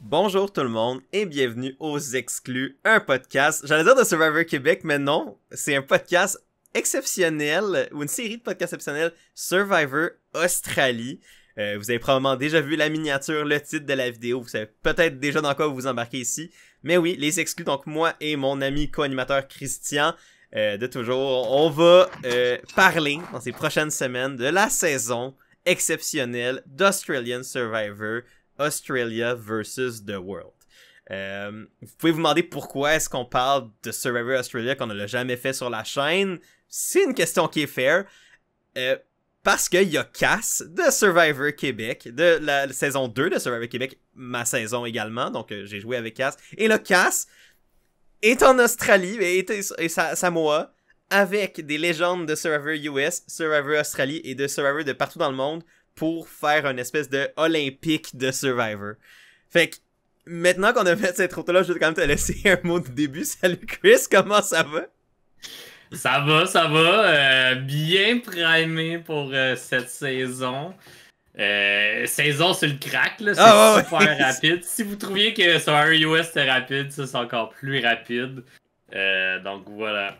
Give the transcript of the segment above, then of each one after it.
Bonjour tout le monde et bienvenue aux Exclus, un podcast, j'allais dire de Survivor Québec, mais non, c'est un podcast exceptionnel, ou une série de podcasts exceptionnels, Survivor Australie. Vous avez probablement déjà vu la miniature, le titre de la vidéo, vous savez peut-être déjà dans quoi vous vous embarquez ici. Mais oui, les Exclus, donc moi et mon ami co-animateur Christian, de toujours, on va parler dans ces prochaines semaines de la saison exceptionnelle d'Australian Survivor, Australia versus the World. Vous pouvez vous demander pourquoi est-ce qu'on parle de Survivor Australia qu'on ne l'a jamais fait sur la chaîne. C'est une question qui est fair. Parce qu'il y a Cass de Survivor Québec, de la saison 2 de Survivor Québec, ma saison également, donc j'ai joué avec Cass. Et là, Cass est en Australie, et Samoa, avec des légendes de Survivor US, Survivor Australie et de Survivor de partout dans le monde, pour faire une espèce de Olympique de Survivor. Fait que, maintenant qu'on a fait cette intro-là, je vais quand même te laisser un mot de début. Salut Chris, comment ça va? Ça va. Bien primé pour cette saison. Saison sur le crack, là, c'est super rapide. Si vous trouviez que Survivor US c'était rapide, ça c'est encore plus rapide. Donc voilà.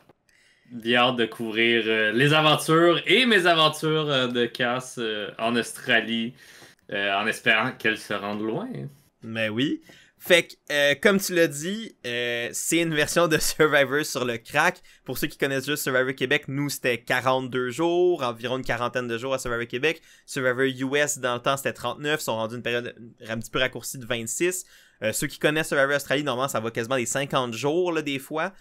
Bien hâte de couvrir les aventures et mes aventures de Cass en Australie, en espérant qu'elles se rendent loin. Mais oui. Fait que, comme tu l'as dit, c'est une version de Survivor sur le crack. Pour ceux qui connaissent juste Survivor Québec, nous c'était 42 jours, environ une quarantaine de jours à Survivor Québec. Survivor US dans le temps c'était 39, ils sont rendus une période un petit peu raccourcie de 26. Ceux qui connaissent Survivor Australie, normalement ça va quasiment des 50 jours là, des fois.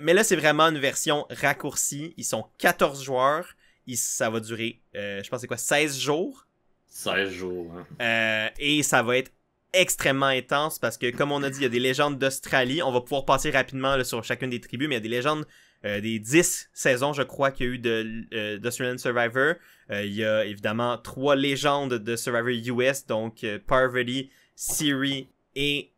Mais là c'est vraiment une version raccourcie. Ils sont 14 joueurs. Ça va durer, je pense c'est quoi, 16 jours? 16 jours, hein. Et ça va être extrêmement intense parce que, comme on a dit, il y a des légendes d'Australie. On va pouvoir passer rapidement là, sur chacune des tribus, mais il y a des légendes des 10 saisons, je crois, qu'il y a eu d'Australian Survivor. Il y a évidemment 3 légendes de Survivor US, donc Parvati, Siri et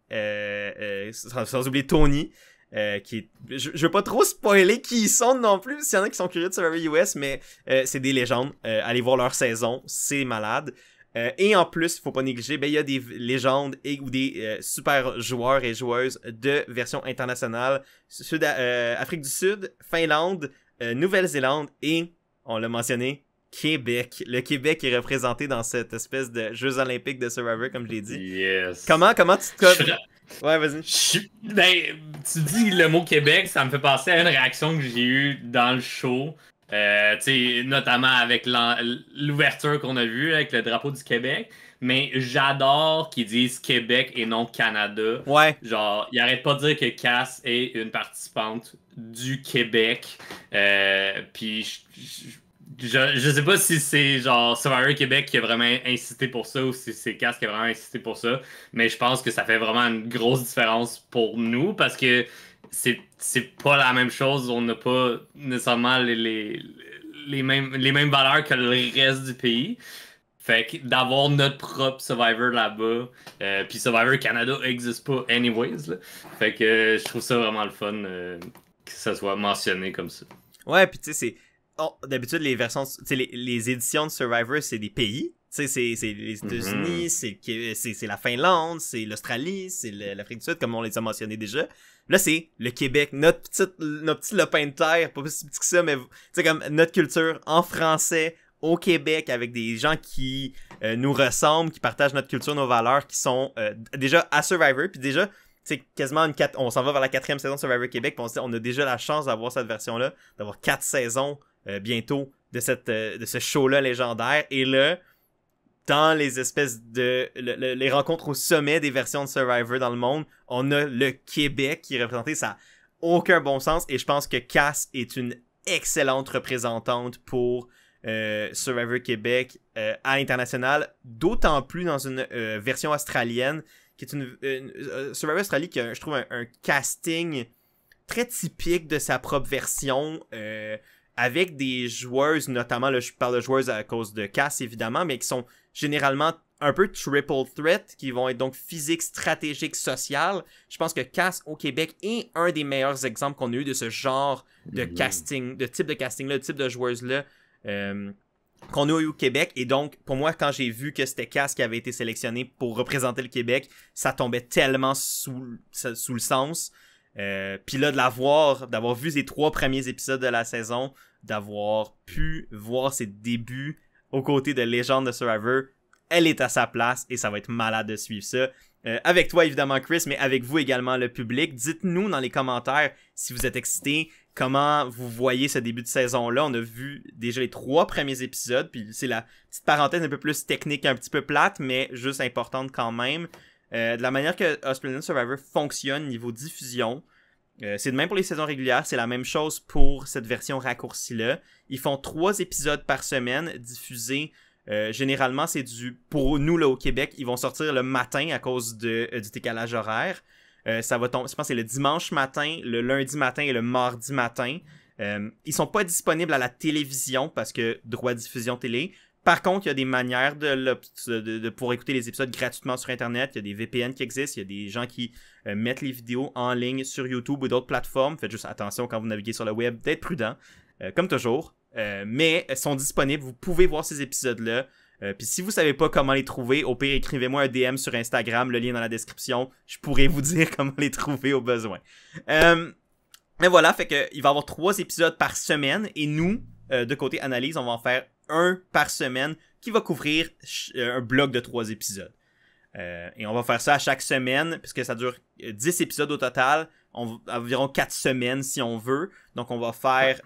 sans oublier Tony. Je veux pas trop spoiler qui ils sont non plus, s'il y en a qui sont curieux de Survivor US, mais c'est des légendes. Allez voir leur saison, c'est malade. Et en plus, faut pas négliger, il y a des légendes ou des super joueurs et joueuses de version internationale. Afrique du Sud, Finlande, Nouvelle-Zélande et, on l'a mentionné, Québec. Le Québec est représenté dans cette espèce de Jeux olympiques de Survivor, comme je l'ai dit. Yes. Comment tu te... Ouais, vas-y. Ben, tu dis le mot Québec, ça me fait penser à une réaction que j'ai eue dans le show. Notamment avec l'ouverture qu'on a vue avec le drapeau du Québec. Mais j'adore qu'ils disent Québec et non Canada. Ouais. Genre, ils arrêtent pas de dire que Cass est une participante du Québec. Puis je sais pas si c'est genre Survivor Québec qui a vraiment insisté pour ça ou si c'est Cass qui a vraiment insisté pour ça. Mais je pense que ça fait vraiment une grosse différence pour nous parce que c'est pas la même chose. On n'a pas nécessairement les mêmes valeurs que le reste du pays. Fait que d'avoir notre propre Survivor là-bas, puis Survivor Canada n'existe pas anyways. Là. Fait que je trouve ça vraiment le fun que ça soit mentionné comme ça. Ouais, puis tu sais, c'est... d'habitude, les versions... les éditions de Survivor, c'est des pays. Tu sais, c'est les États-Unis, c'est la Finlande, c'est l'Australie, c'est l'Afrique du Sud, comme on les a mentionnés déjà. Là, c'est le Québec, notre petit lopin de terre, pas si petit que ça, mais tu sais, comme notre culture en français, au Québec, avec des gens qui nous ressemblent, qui partagent notre culture, nos valeurs, qui sont déjà à Survivor, puis déjà, c'est quasiment on s'en va vers la 4e saison de Survivor Québec, puis on a déjà la chance d'avoir cette version-là, d'avoir 4 saisons bientôt de ce show-là légendaire, et là, dans les espèces de... les rencontres au sommet des versions de Survivor dans le monde, on a le Québec qui est représenté, ça n'a aucun bon sens, et je pense que Cass est une excellente représentante pour Survivor Québec à l'international, d'autant plus dans une version australienne, qui est une Survivor Australie qui a, je trouve, un casting très typique de sa propre version, avec des joueuses, notamment, là, je parle de joueuses à cause de Cass, évidemment, mais qui sont généralement un peu triple threat, qui vont être donc physique, stratégique, social. Je pense que Cass au Québec est un des meilleurs exemples qu'on a eu de ce genre de casting, de type de casting-là, de type de joueuse-là. qu'on a eu au Québec. Et donc, pour moi, quand j'ai vu que c'était Cass qui avait été sélectionné pour représenter le Québec, ça tombait tellement sous le sens. Puis là, d'avoir vu les 3 premiers épisodes de la saison, d'avoir pu voir ses débuts aux côtés de légende de Survivor, elle est à sa place et ça va être malade de suivre ça. Avec toi, évidemment, Chris, mais avec vous également, le public. Dites-nous dans les commentaires si vous êtes excités, comment vous voyez ce début de saison-là. On a vu déjà les 3 premiers épisodes, puis c'est la petite parenthèse un peu plus technique, un petit peu plate, mais juste importante quand même. De la manière que Australian Survivor fonctionne niveau diffusion, c'est de même pour les saisons régulières, c'est la même chose pour cette version raccourcie-là. Ils font 3 épisodes par semaine diffusés. Généralement, c'est pour nous là au Québec, ils vont sortir le matin à cause du décalage horaire. Ça va tomber, je pense que c'est le dimanche matin, le lundi matin et le mardi matin. Ils sont pas disponibles à la télévision parce que droit de diffusion télé. Par contre, il y a des manières de pouvoir écouter les épisodes gratuitement sur Internet. Il y a des VPN qui existent. Il y a des gens qui mettent les vidéos en ligne sur YouTube ou d'autres plateformes. Faites juste attention quand vous naviguez sur le web, d'être prudent, comme toujours. Mais elles sont disponibles. Vous pouvez voir ces épisodes-là. Puis si vous savez pas comment les trouver, au pire, écrivez-moi un DM sur Instagram, le lien dans la description. Je pourrais vous dire comment les trouver au besoin. Mais voilà, fait que il va y avoir 3 épisodes par semaine. Et nous, de côté analyse, on va en faire un par semaine qui va couvrir un bloc de 3 épisodes. Et on va faire ça à chaque semaine, puisque ça dure 10 épisodes au total, environ 4 semaines si on veut. Donc on va faire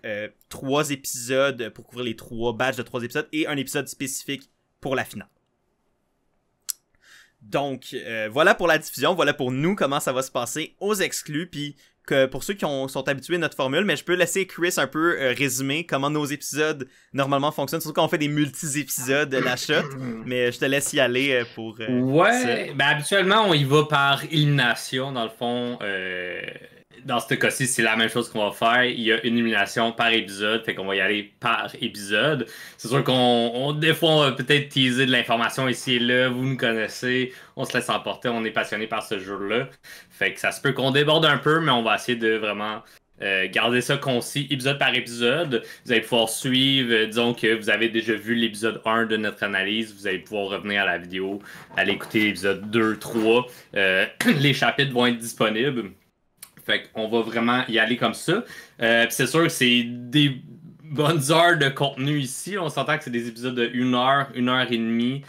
3 épisodes pour couvrir les 3 batchs de 3 épisodes et un épisode spécifique pour la finale. Donc voilà pour la diffusion, voilà pour nous comment ça va se passer aux exclus, puis que pour ceux qui sont habitués à notre formule, mais je peux laisser Chris un peu résumer comment nos épisodes normalement fonctionnent, surtout quand on fait des multi-épisodes de la shot, mais je te laisse y aller pour ouais, ben habituellement on y va par élimination dans le fond. Dans ce cas-ci, c'est la même chose qu'on va faire. Il y a une élimination par épisode, fait qu'on va y aller par épisode. C'est sûr des fois, on va peut-être teaser de l'information ici et là. Vous nous connaissez, on se laisse emporter, on est passionné par ce jeu-là. Fait que ça se peut qu'on déborde un peu, mais on va essayer de vraiment garder ça concis, épisode par épisode. Vous allez pouvoir suivre, disons que vous avez déjà vu l'épisode 1 de notre analyse, vous allez pouvoir revenir à la vidéo, aller écouter l'épisode 2, 3. Les chapitres vont être disponibles. Fait qu'on va vraiment y aller comme ça. Puis c'est sûr que c'est des bonnes heures de contenu ici. On s'entend que c'est des épisodes de 1 heure, 1 heure et demie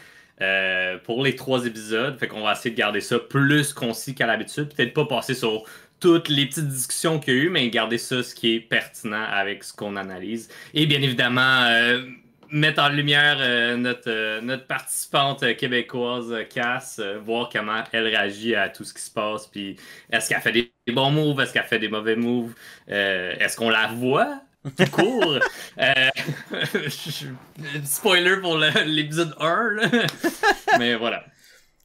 pour les 3 épisodes. Fait qu'on va essayer de garder ça plus concis qu'à l'habitude. Peut-être pas passer sur toutes les petites discussions qu'il y a eu, mais garder ça ce qui est pertinent avec ce qu'on analyse. Et bien évidemment, mettre en lumière notre participante québécoise, Cass, voir comment elle réagit à tout ce qui se passe, puis est-ce qu'elle fait des bons moves, est-ce qu'elle fait des mauvais moves, est-ce qu'on la voit tout court? Spoiler pour l'épisode 1, là. Mais voilà.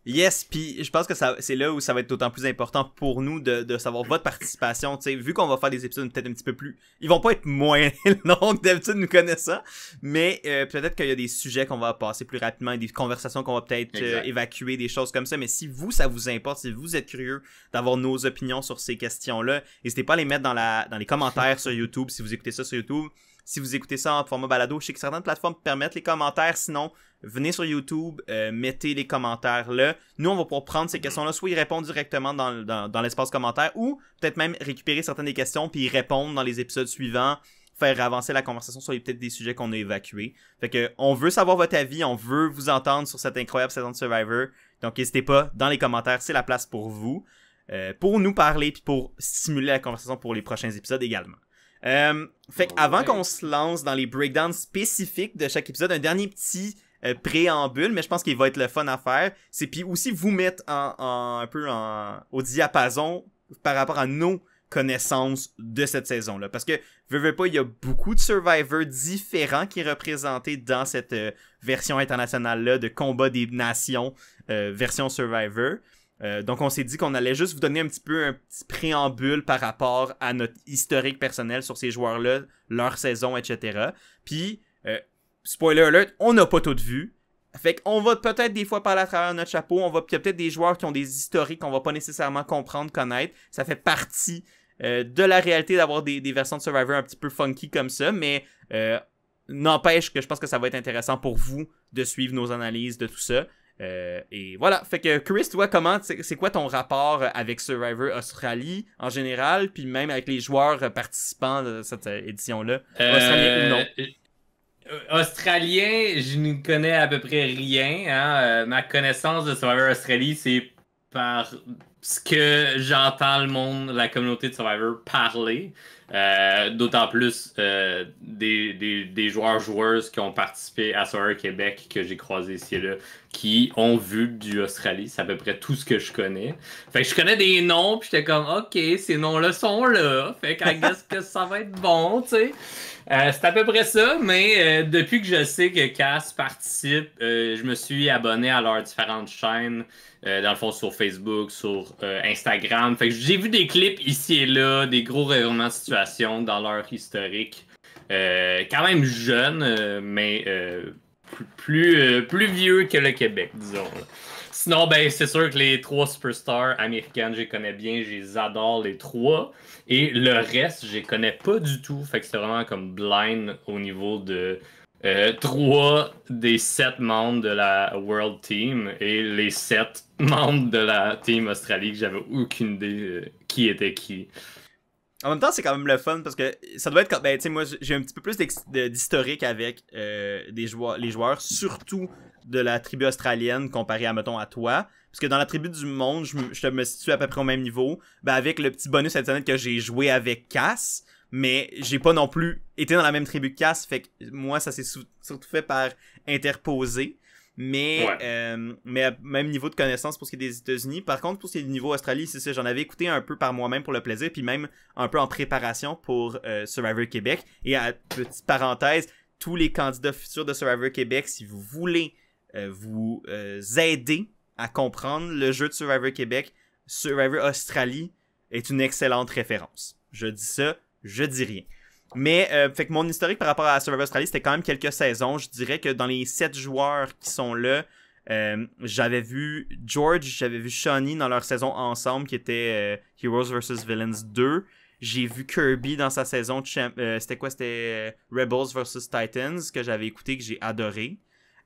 Yes, puis je pense que c'est là où ça va être d'autant plus important pour nous de savoir votre participation. Tu sais, vu qu'on va faire des épisodes peut-être un petit peu plus... Ils vont pas être moins longs que d'habitude, nous connaissant, mais peut-être qu'il y a des sujets qu'on va passer plus rapidement, des conversations qu'on va peut-être évacuer, des choses comme ça. Mais si vous, ça vous importe, si vous êtes curieux d'avoir nos opinions sur ces questions-là, n'hésitez pas à les mettre dans les commentaires sur YouTube, si vous écoutez ça sur YouTube. Si vous écoutez ça en format balado, je sais que certaines plateformes permettent les commentaires, sinon... Venez sur YouTube, mettez les commentaires là. Nous, on va pouvoir prendre ces questions-là, soit y répondre directement dans l'espace commentaire, ou peut-être même récupérer certaines des questions puis y répondre dans les épisodes suivants, faire avancer la conversation sur peut-être des sujets qu'on a évacués. Fait que on veut savoir votre avis, on veut vous entendre sur cette incroyable saison de Survivor. Donc n'hésitez pas, dans les commentaires, c'est la place pour vous, pour nous parler puis pour stimuler la conversation pour les prochains épisodes également. Fait qu'avant qu'on se lance dans les breakdowns spécifiques de chaque épisode, un dernier petit préambule, mais je pense qu'il va être le fun à faire, c'est puis aussi vous mettre un peu au diapason par rapport à nos connaissances de cette saison-là. Parce que, veux pas, il y a beaucoup de Survivors différents qui est représentés dans cette version internationale-là de combat des nations, version Survivor. Donc on s'est dit qu'on allait juste vous donner un petit préambule par rapport à notre historique personnel sur ces joueurs-là, leur saison, etc. Puis, spoiler alert, on n'a pas tout vu. Fait qu'on va peut-être des fois parler à travers notre chapeau. Il y a peut-être des joueurs qui ont des historiques qu'on va pas nécessairement comprendre, connaître. Ça fait partie de la réalité d'avoir des versions de Survivor un petit peu funky comme ça. Mais n'empêche que je pense que ça va être intéressant pour vous de suivre nos analyses de tout ça. Et voilà, fait que Chris, toi, c'est quoi ton rapport avec Survivor Australie en général, puis même avec les joueurs participants de cette édition-là, australiens ou non? Australien, je ne connais à peu près rien. Hein. Ma connaissance de Survivor Australie, c'est par ce que j'entends le monde, la communauté de Survivor parler. D'autant plus des joueurs-joueuses qui ont participé à Survivor Québec que j'ai croisé ici et là, qui ont vu du Australie. C'est à peu près tout ce que je connais. Fait que je connais des noms, puis j'étais comme, OK, ces noms-là sont là. Fait que I guess que ça va être bon, tu sais. C'est à peu près ça, mais depuis que je sais que Cass participe, je me suis abonné à leurs différentes chaînes, dans le fond sur Facebook, sur Instagram. Fait que j'ai vu des clips ici et là, des gros revirements de situation dans leur historique. Quand même jeune, mais plus vieux que le Québec, disons. Là. Sinon, ben c'est sûr que les 3 superstars américaines, je les connais bien, je les adore les 3. Et le reste, je les connais pas du tout. Fait que c'est vraiment comme blind au niveau de 3 des 7 membres de la World Team et les 7 membres de la Team Australie que j'avais aucune idée qui était qui. En même temps, c'est quand même le fun parce que ça doit être... Ben, tu sais, moi, j'ai un petit peu plus d'historique avec les joueurs, surtout de la tribu australienne comparé à, mettons, à toi. Parce que dans la tribu du monde, je me situe à peu près au même niveau. Ben, avec le petit bonus additionnel que j'ai joué avec Cass, mais j'ai pas non plus été dans la même tribu que Cass. Fait que moi, ça s'est surtout fait par interposer. Mais, mais même niveau de connaissance pour ce qui est des États-Unis. Par contre, pour ce qui est du niveau Australie, c'est ça, j'en avais écouté un peu par moi-même pour le plaisir, puis même un peu en préparation pour Survivor Québec. Et à petite parenthèse, tous les candidats futurs de Survivor Québec, si vous voulez vous aider à comprendre le jeu de Survivor Québec, Survivor Australie est une excellente référence. Je dis ça, je dis rien. Mais, fait que mon historique par rapport à Survivor Australie, c'était quand même quelques saisons. Je dirais que dans les 7 joueurs qui sont là, j'avais vu George, j'avais vu Shawnee dans leur saison ensemble, qui était Heroes vs Villains 2. J'ai vu Kirby dans sa saison, c'était quoi? C'était Rebels vs Titans, que j'avais écouté, que j'ai adoré.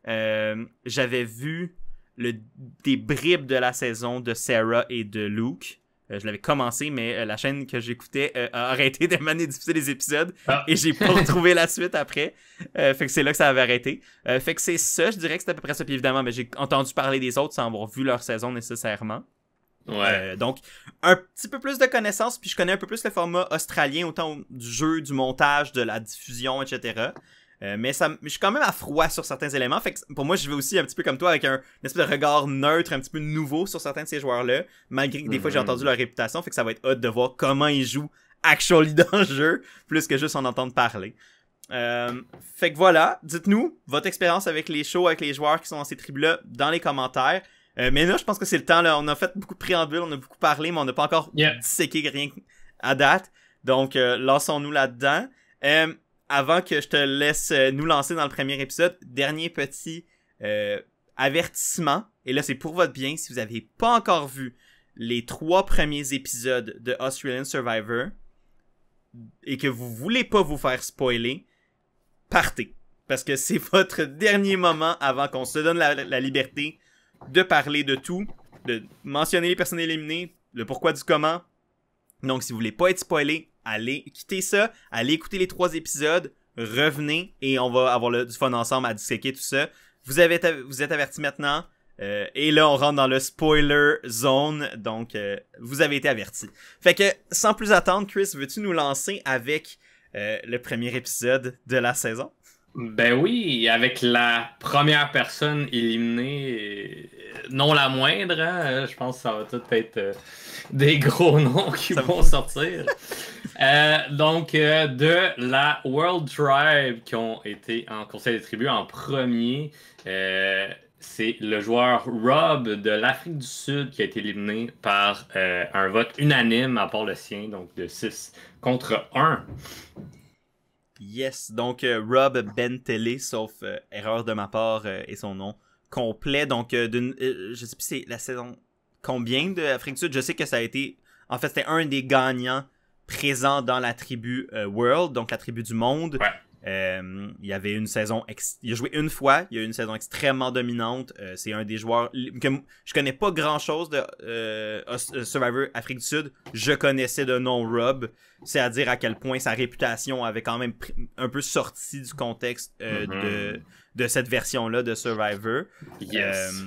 J'avais vu des bribes de la saison de Sarah et de Luke. Je l'avais commencé, mais la chaîne que j'écoutais a arrêté de m'amener diffuser les épisodes et j'ai pas retrouvé la suite après. Fait que c'est là que ça avait arrêté. Fait que c'est ça, je dirais que c'est à peu près ça. Puis évidemment, mais j'ai entendu parler des autres sans avoir vu leur saison nécessairement. Ouais. Donc, un petit peu plus de connaissances, puis je connais un peu plus le format australien, autant du jeu, du montage, de la diffusion, etc. Mais je suis quand même à froid sur certains éléments. Fait que pour moi, je vais aussi un petit peu comme toi avec une espèce de regard neutre, un petit peu nouveau sur certains de ces joueurs-là. Malgré que des fois j'ai entendu leur réputation. Fait que ça va être hot de voir comment ils jouent actually dans le jeu, plus que juste en entendre parler. Fait que voilà, dites-nous votre expérience avec les shows, avec les joueurs qui sont dans ces tribus-là dans les commentaires. Mais là, je pense que c'est le temps. Là. On a fait beaucoup de préambules, on a beaucoup parlé, mais on n'a pas encore disséqué rien à date. Donc, lançons-nous là-dedans. Avant que je te laisse nous lancer dans le premier épisode, dernier petit avertissement. Et là, c'est pour votre bien. Si vous n'avez pas encore vu les 3 premiers épisodes de Australian Survivor et que vous voulez pas vous faire spoiler, partez. Parce que c'est votre dernier moment avant qu'on se donne la liberté de parler de tout, de mentionner les personnes éliminées, le pourquoi du comment. Donc, si vous voulez pas être spoilé, allez quitter ça, allez écouter les 3 épisodes, revenez et on va avoir du fun ensemble à disséquer tout ça. Vous êtes avertis maintenant. Et là, on rentre dans le spoiler zone. Donc, vous avez été avertis. Fait que, sans plus attendre, Chris, veux-tu nous lancer avec le premier épisode de la saison? Ben oui, avec la première personne éliminée, non la moindre, hein, je pense que ça va tout être des gros noms qui vont sortir. Donc, de la World Tribe qui ont été en Conseil des tribus en premier, c'est le joueur Rob de l'Afrique du Sud qui a été éliminé par un vote unanime à part le sien, donc de 6 contre 1. Yes, donc Rob Bentelé, sauf erreur de ma part et son nom complet. Donc, je sais plus c'est la saison combien de Afrique du Sud. Je sais que ça a été, en fait, c'était un des gagnants présents dans la tribu World, donc la tribu du monde. Ouais. Il y avait une saison... Il a joué une fois, il y a eu une saison extrêmement dominante. C'est un des joueurs... que je connais pas grand-chose de Survivor Afrique du Sud. Je connaissais de nom Rob. C'est à dire à quel point sa réputation avait quand même un peu sorti du contexte de cette version-là de Survivor. Yes.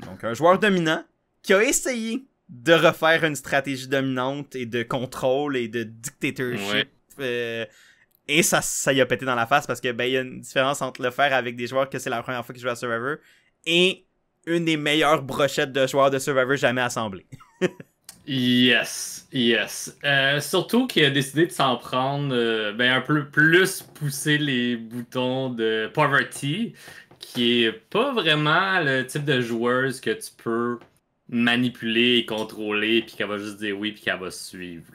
Donc un joueur dominant qui a essayé de refaire une stratégie dominante et de contrôle et de dictatorship. Ouais. Et ça y a pété dans la face parce que il y a une différence entre le faire avec des joueurs que c'est la première fois qu'ils jouent à Survivor et une des meilleures brochettes de joueurs de Survivor jamais assemblées. Yes. Surtout qu'il a décidé de s'en prendre, un peu plus pousser les boutons de Poverty, qui est pas vraiment le type de joueuse que tu peux manipuler et contrôler, puis qu'elle va juste dire oui, puis qu'elle va suivre.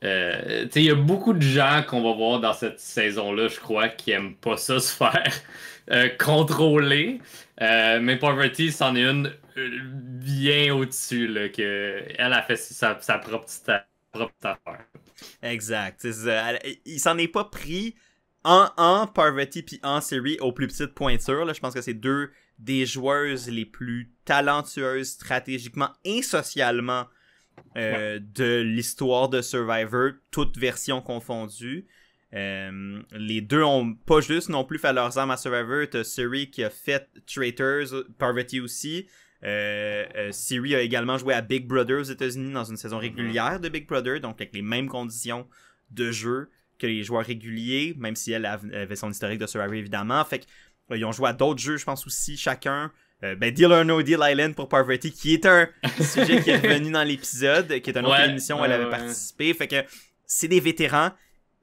Il y a beaucoup de gens qu'on va voir dans cette saison-là, je crois, qui aiment pas ça se faire contrôler. Mais Poverty, c'en est une bien au-dessus, là, que elle a fait sa propre petite affaire. Exact. Il s'en est pas pris en Poverty puis en série aux plus petites pointures. Là. Je pense que c'est deux des joueuses les plus talentueuses stratégiquement et socialement de l'histoire de Survivor, toutes versions confondues. Les deux ont pas juste non plus fait leurs armes à Survivor. T'as Siri qui a fait Traitors, Poverty aussi. Siri a également joué à Big Brother aux États-Unis dans une saison régulière de Big Brother, donc avec les mêmes conditions de jeu que les joueurs réguliers, même si elle avait son historique de Survivor évidemment. Fait que ils ont joué à d'autres jeux, je pense aussi, chacun. Deal or No Deal Island pour Poverty, qui est un sujet qui est revenu dans l'épisode, qui est une autre émission où elle avait participé. Fait que c'est des vétérans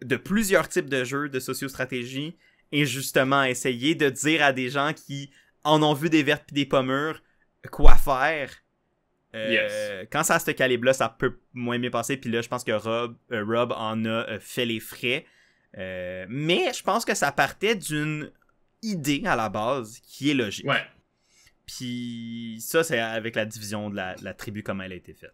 de plusieurs types de jeux de sociostratégie et justement essayer de dire à des gens qui en ont vu des vertes pis des pommures quoi faire. Quand ça a ce calibre-là, ça peut moins bien passer. Puis là, je pense que Rob en a fait les frais. Mais je pense que ça partait d'une idée à la base qui est logique. Ouais. Puis ça, c'est avec la division de la tribu, comme elle a été faite.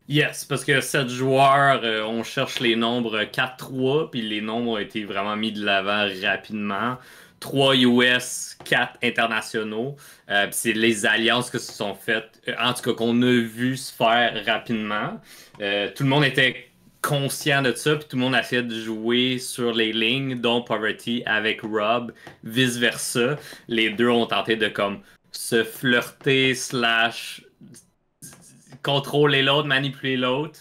Yes, parce que 7 joueurs, on cherche les nombres 4-3, puis les nombres ont été vraiment mis de l'avant rapidement. 3 US, 4 internationaux. Puis c'est les alliances que se sont faites, en tout cas qu'on a vu se faire rapidement. Tout le monde était conscient de ça, puis tout le monde essayait de jouer sur les lignes, dont Poverty avec Rob, vice-versa. Les deux ont tenté de comme se flirter / contrôler l'autre, manipuler l'autre.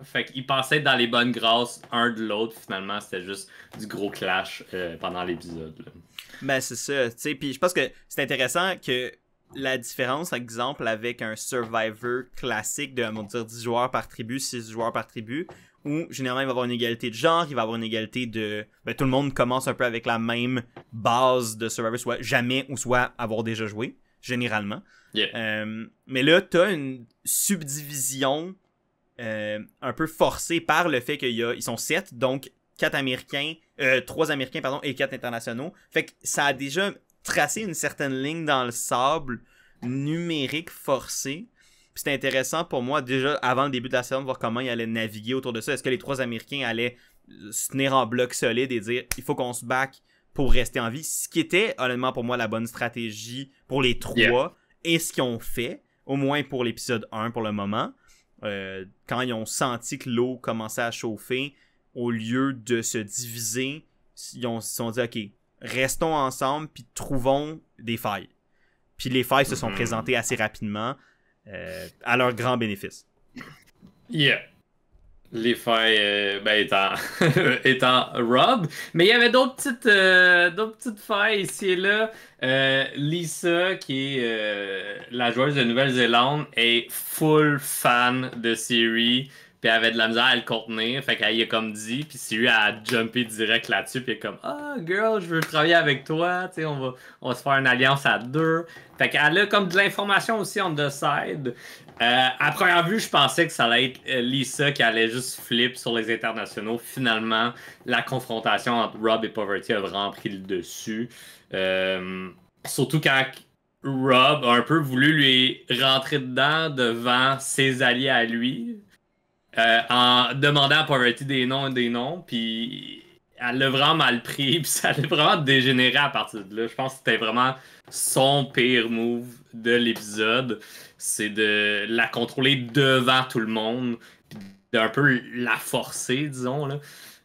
Fait qu'ils pensaient être dans les bonnes grâces un de l'autre. Finalement, c'était juste du gros clash pendant l'épisode. Là. Ben, c'est ça. Tu sais, puis je pense que c'est intéressant que la différence, par exemple, avec un Survivor classique de, on va dire, 10 joueurs par tribu, 6 joueurs par tribu, où généralement il va y avoir une égalité de genre, il va y avoir une égalité de... Ben, tout le monde commence un peu avec la même base de Survivor, soit jamais ou soit avoir déjà joué, généralement. Yeah. Mais là, t'as une subdivision un peu forcée par le fait qu'ils sont 7, donc 3 Américains, pardon, et 4 internationaux. Fait que ça a déjà tracé une certaine ligne dans le sable numérique forcé. Puis c'était intéressant pour moi, déjà, avant le début de la saison, de voir comment ils allaient naviguer autour de ça. Est-ce que les 3 Américains allaient se tenir en bloc solide et dire « il faut qu'on se back pour rester en vie », ce qui était, honnêtement, pour moi, la bonne stratégie pour les 3, et ce qu'ils ont fait, au moins pour l'épisode 1 pour le moment, quand ils ont senti que l'eau commençait à chauffer, au lieu de se diviser, ils se sont dit « ok, restons ensemble, puis trouvons des failles ». Puis les failles se sont présentées assez rapidement, à leur grand bénéfice. Yeah. Les failles étant Rob. Mais il y avait d'autres petites failles ici et là. Lisa, qui est la joueuse de Nouvelle-Zélande, est full fan de Siri. Puis elle avait de la misère à le contenir. Fait qu'elle y a comme dit. Puis Siri a jumpé direct là-dessus. Puis elle est comme ah, girl, je veux travailler avec toi. Tu sais, on va se faire une alliance à 2. Fait qu'elle a comme de l'information aussi on the side. À première vue, je pensais que ça allait être Lisa qui allait juste flip sur les internationaux. Finalement, la confrontation entre Rob et Poverty a vraiment pris le dessus. Surtout quand Rob a un peu voulu lui rentrer dedans devant ses alliés à lui. En demandant à Poverty des noms, puis elle l'a vraiment mal pris, puis ça l'a vraiment dégénéré à partir de là. Je pense que c'était vraiment son pire move de l'épisode. C'est de la contrôler devant tout le monde, puis d'un peu la forcer, disons, là.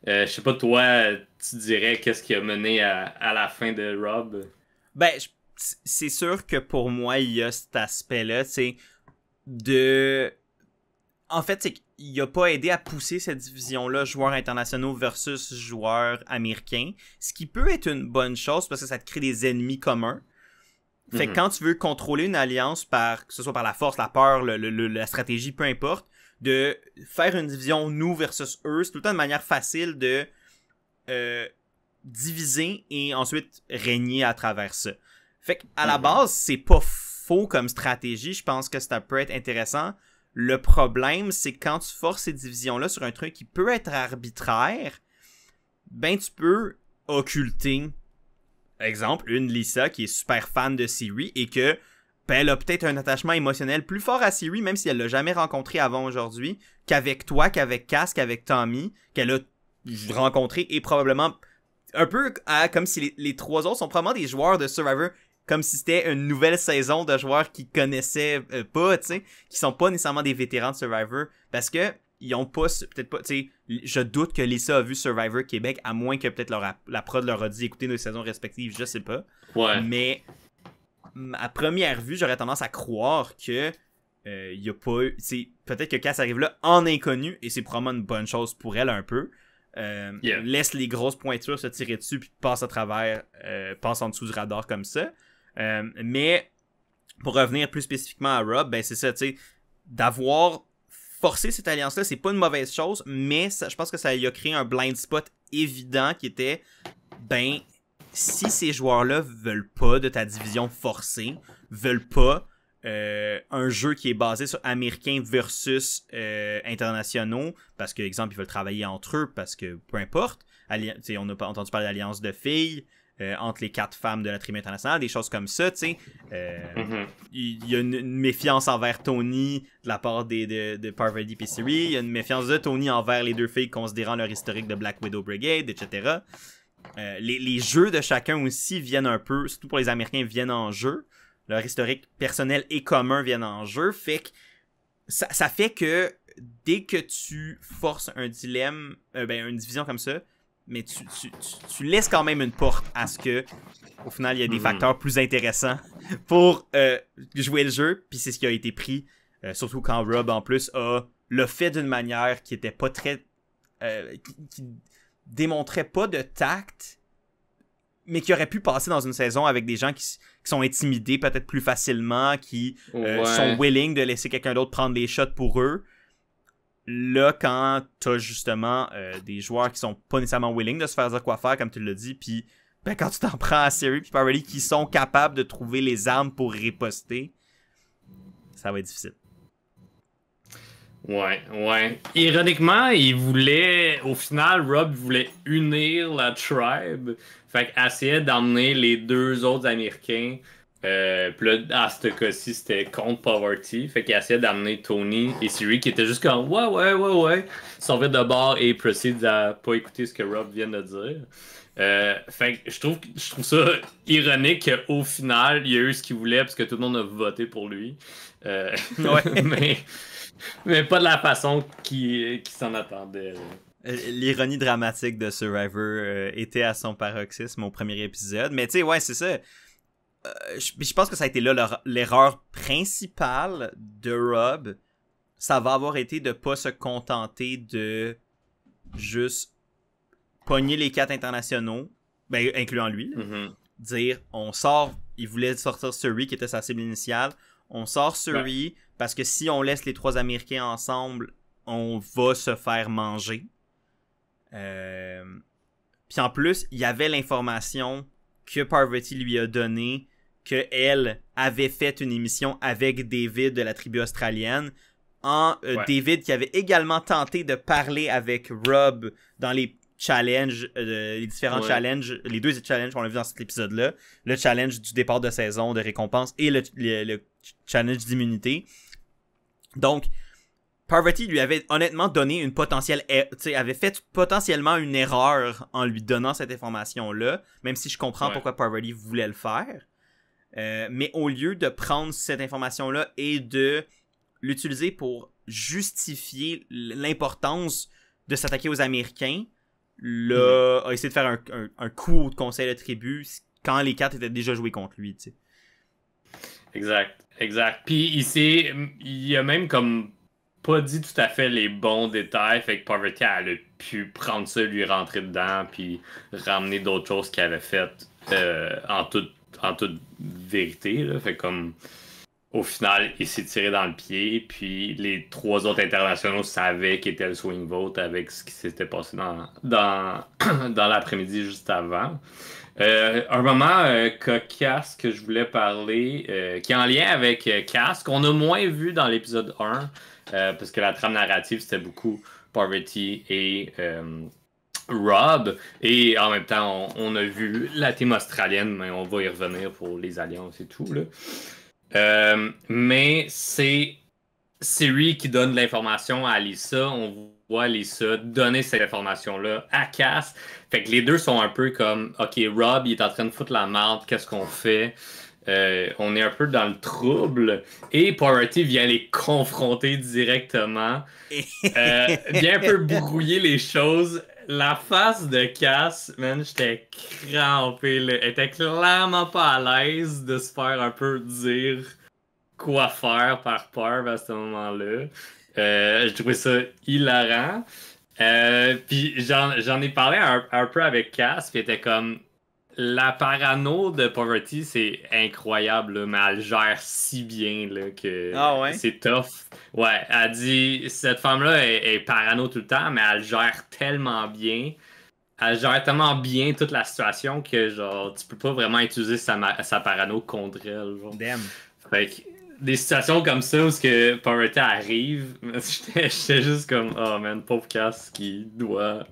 Je sais pas, toi, tu dirais qu'est-ce qui a mené à la fin de Rob? Ben, c'est sûr que pour moi, il y a cet aspect-là, tu sais, de... En fait, c'est qu'il a pas aidé à pousser cette division-là, joueurs internationaux versus joueurs américains, ce qui peut être une bonne chose parce que ça te crée des ennemis communs. Fait que quand tu veux contrôler une alliance que ce soit par la force, la peur, la stratégie, peu importe, de faire une division nous versus eux, c'est tout le temps une manière facile de diviser et ensuite régner à travers ça. Fait que à la base, c'est pas faux comme stratégie, je pense que ça peut être intéressant. Le problème, c'est quand tu forces ces divisions-là sur un truc qui peut être arbitraire, ben tu peux occulter, exemple, une Lisa qui est super fan de Siri et que ben, elle a peut-être un attachement émotionnel plus fort à Siri, même si elle l'a jamais rencontré avant aujourd'hui, qu'avec toi, qu'avec Cass, qu'avec Tommy, qu'elle a rencontré et probablement un peu comme si les trois autres sont probablement des joueurs de Survivor, comme si c'était une nouvelle saison de joueurs qu'ils connaissaient pas, tu sais, qui sont pas nécessairement des vétérans de Survivor, parce que ils ont pas, peut-être pas, tu sais, je doute que Lisa a vu Survivor Québec, à moins que peut-être la prod leur a dit écoutez nos saisons respectives, je sais pas. Ouais. Mais à première vue, j'aurais tendance à croire que y a pas eu, peut-être que Cass arrive là en inconnu, et c'est probablement une bonne chose pour elle un peu. Laisse les grosses pointures se tirer dessus puis passe à travers, passe en dessous du radar comme ça. Mais pour revenir plus spécifiquement à Rob, ben c'est ça, tu sais, d'avoir forcé cette alliance-là, c'est pas une mauvaise chose, mais je pense que ça y a créé un blind spot évident qui était, ben, si ces joueurs-là veulent pas de ta division forcée, veulent pas un jeu qui est basé sur américains versus internationaux, parce que, exemple, ils veulent travailler entre eux, parce que, peu importe, on a pas entendu parler d'alliance de filles, entre les 4 femmes de la tribu internationale, des choses comme ça, tu sais. Il y a une méfiance envers Tony de la part de Parvati et Siri, il y a une méfiance de Tony envers les deux filles considérant leur historique de Black Widow Brigade, etc. Les jeux de chacun aussi viennent un peu, surtout pour les Américains, viennent en jeu. Leur historique personnel et commun viennent en jeu, fait que ça fait que dès que tu forces un dilemme, une division comme ça, mais tu laisses quand même une porte à ce que, au final, il y a des facteurs plus intéressants pour jouer le jeu, puis c'est ce qui a été pris, surtout quand Rob, en plus, l'a fait d'une manière qui était pas très... qui démontrait pas de tact, mais qui aurait pu passer dans une saison avec des gens qui sont intimidés peut-être plus facilement, qui sont willing de laisser quelqu'un d'autre prendre les shots pour eux. Là, quand t'as justement des joueurs qui sont pas nécessairement willing de se faire dire quoi faire, comme tu l'as dit, puis ben, quand tu t'en prends à Siri puis Parvati qui sont capables de trouver les armes pour riposter, ça va être difficile. Ouais. Ironiquement, au final, Rob voulait unir la tribe. Fait qu'il essayait d'emmener les deux autres Américains. Puis là, à ce cas-ci, c'était contre Poverty. Fait qu'il essayait d'amener Tony et Siri qui étaient juste comme ouais. S'en va de bord et proceed à pas écouter ce que Rob vient de dire. Fait que je trouve ça ironique qu'au final, il y a eu ce qu'il voulait parce que tout le monde a voté pour lui. Ouais. mais pas de la façon qui s'en attendait. L'ironie dramatique de Survivor était à son paroxysme au premier épisode. Mais tu sais, ouais, c'est ça. Je pense que ça a été là l'erreur principale de Rob. Ça va avoir été de pas se contenter de juste pogner les 4 internationaux, ben, incluant lui. Dire, on sort, il voulait sortir Suri qui était sa cible initiale. On sort Suri parce que si on laisse les 3 Américains ensemble, on va se faire manger. Puis en plus, il y avait l'information que Parvati lui a donnée qu'elle avait fait une émission avec David de la tribu australienne. David qui avait également tenté de parler avec Rob dans les challenges, les différents challenges, les 2 challenges qu'on a vu dans cet épisode-là. Le challenge du départ de saison, de récompense, et le challenge d'immunité. Donc, Parvati lui avait honnêtement donné une avait fait potentiellement une erreur en lui donnant cette information-là, même si je comprends pourquoi Parvati voulait le faire. Mais au lieu de prendre cette information-là et de l'utiliser pour justifier l'importance de s'attaquer aux Américains, là, a essayé de faire un coup au conseil de tribu quand les cartes étaient déjà jouées contre lui, tu sais. Exact. Puis il a même comme pas dit tout à fait les bons détails, fait que Parvati elle a pu prendre ça, lui rentrer dedans, puis ramener d'autres choses qu'il avait faites en toute vérité, là. Fait comme au final, il s'est tiré dans le pied, puis les 3 autres internationaux savaient qu'il était le swing vote avec ce qui s'était passé dans l'après-midi juste avant. Un moment cocasse que je voulais parler, qui est en lien avec Cass, qu'on a moins vu dans l'épisode 1, parce que la trame narrative, c'était beaucoup Parvati et Rob, et en même temps, on a vu la team australienne, mais on va y revenir pour les alliances et tout, là. Mais c'est lui qui donne l'information à Lisa. On voit Lisa donner cette information-là à Cass. Fait que les deux sont un peu comme, OK, Rob, il est en train de foutre la merde, qu'est-ce qu'on fait? On est un peu dans le trouble. Et Parvati vient les confronter directement. Vient un peu brouiller les choses. La face de Cass, man, j'étais crampé, là. Elle était clairement pas à l'aise de se faire un peu dire quoi faire par peur à ce moment-là. Je trouvais ça hilarant. Puis j'en ai parlé un peu avec Cass, puis elle était comme, la parano de Parvati, c'est incroyable, là, mais elle gère si bien là, que c'est tough. Ouais, elle dit, cette femme-là est parano tout le temps, mais elle gère tellement bien. Elle gère tellement bien toute la situation que genre tu peux pas vraiment utiliser sa parano contre elle. Genre. Damn. Fait que des situations comme ça où que Parvati arrive, j'étais juste comme, oh man, pauvre Cass qui doit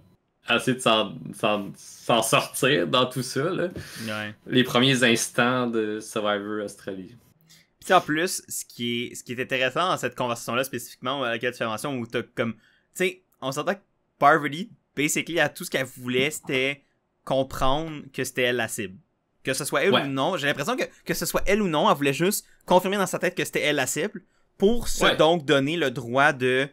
essayer de s'en sortir dans tout ça. Là. Ouais. Les premiers instants de Survivor Australie. Puis en plus, ce qui est intéressant dans cette conversation-là, spécifiquement avec la différenciation, où t'as comme... Tu sais, on s'entend que Parvati, basically, à tout ce qu'elle voulait, c'était comprendre que c'était elle la cible. Que ce soit elle ou non, j'ai l'impression que ce soit elle ou non, elle voulait juste confirmer dans sa tête que c'était elle la cible, pour se donc donner le droit de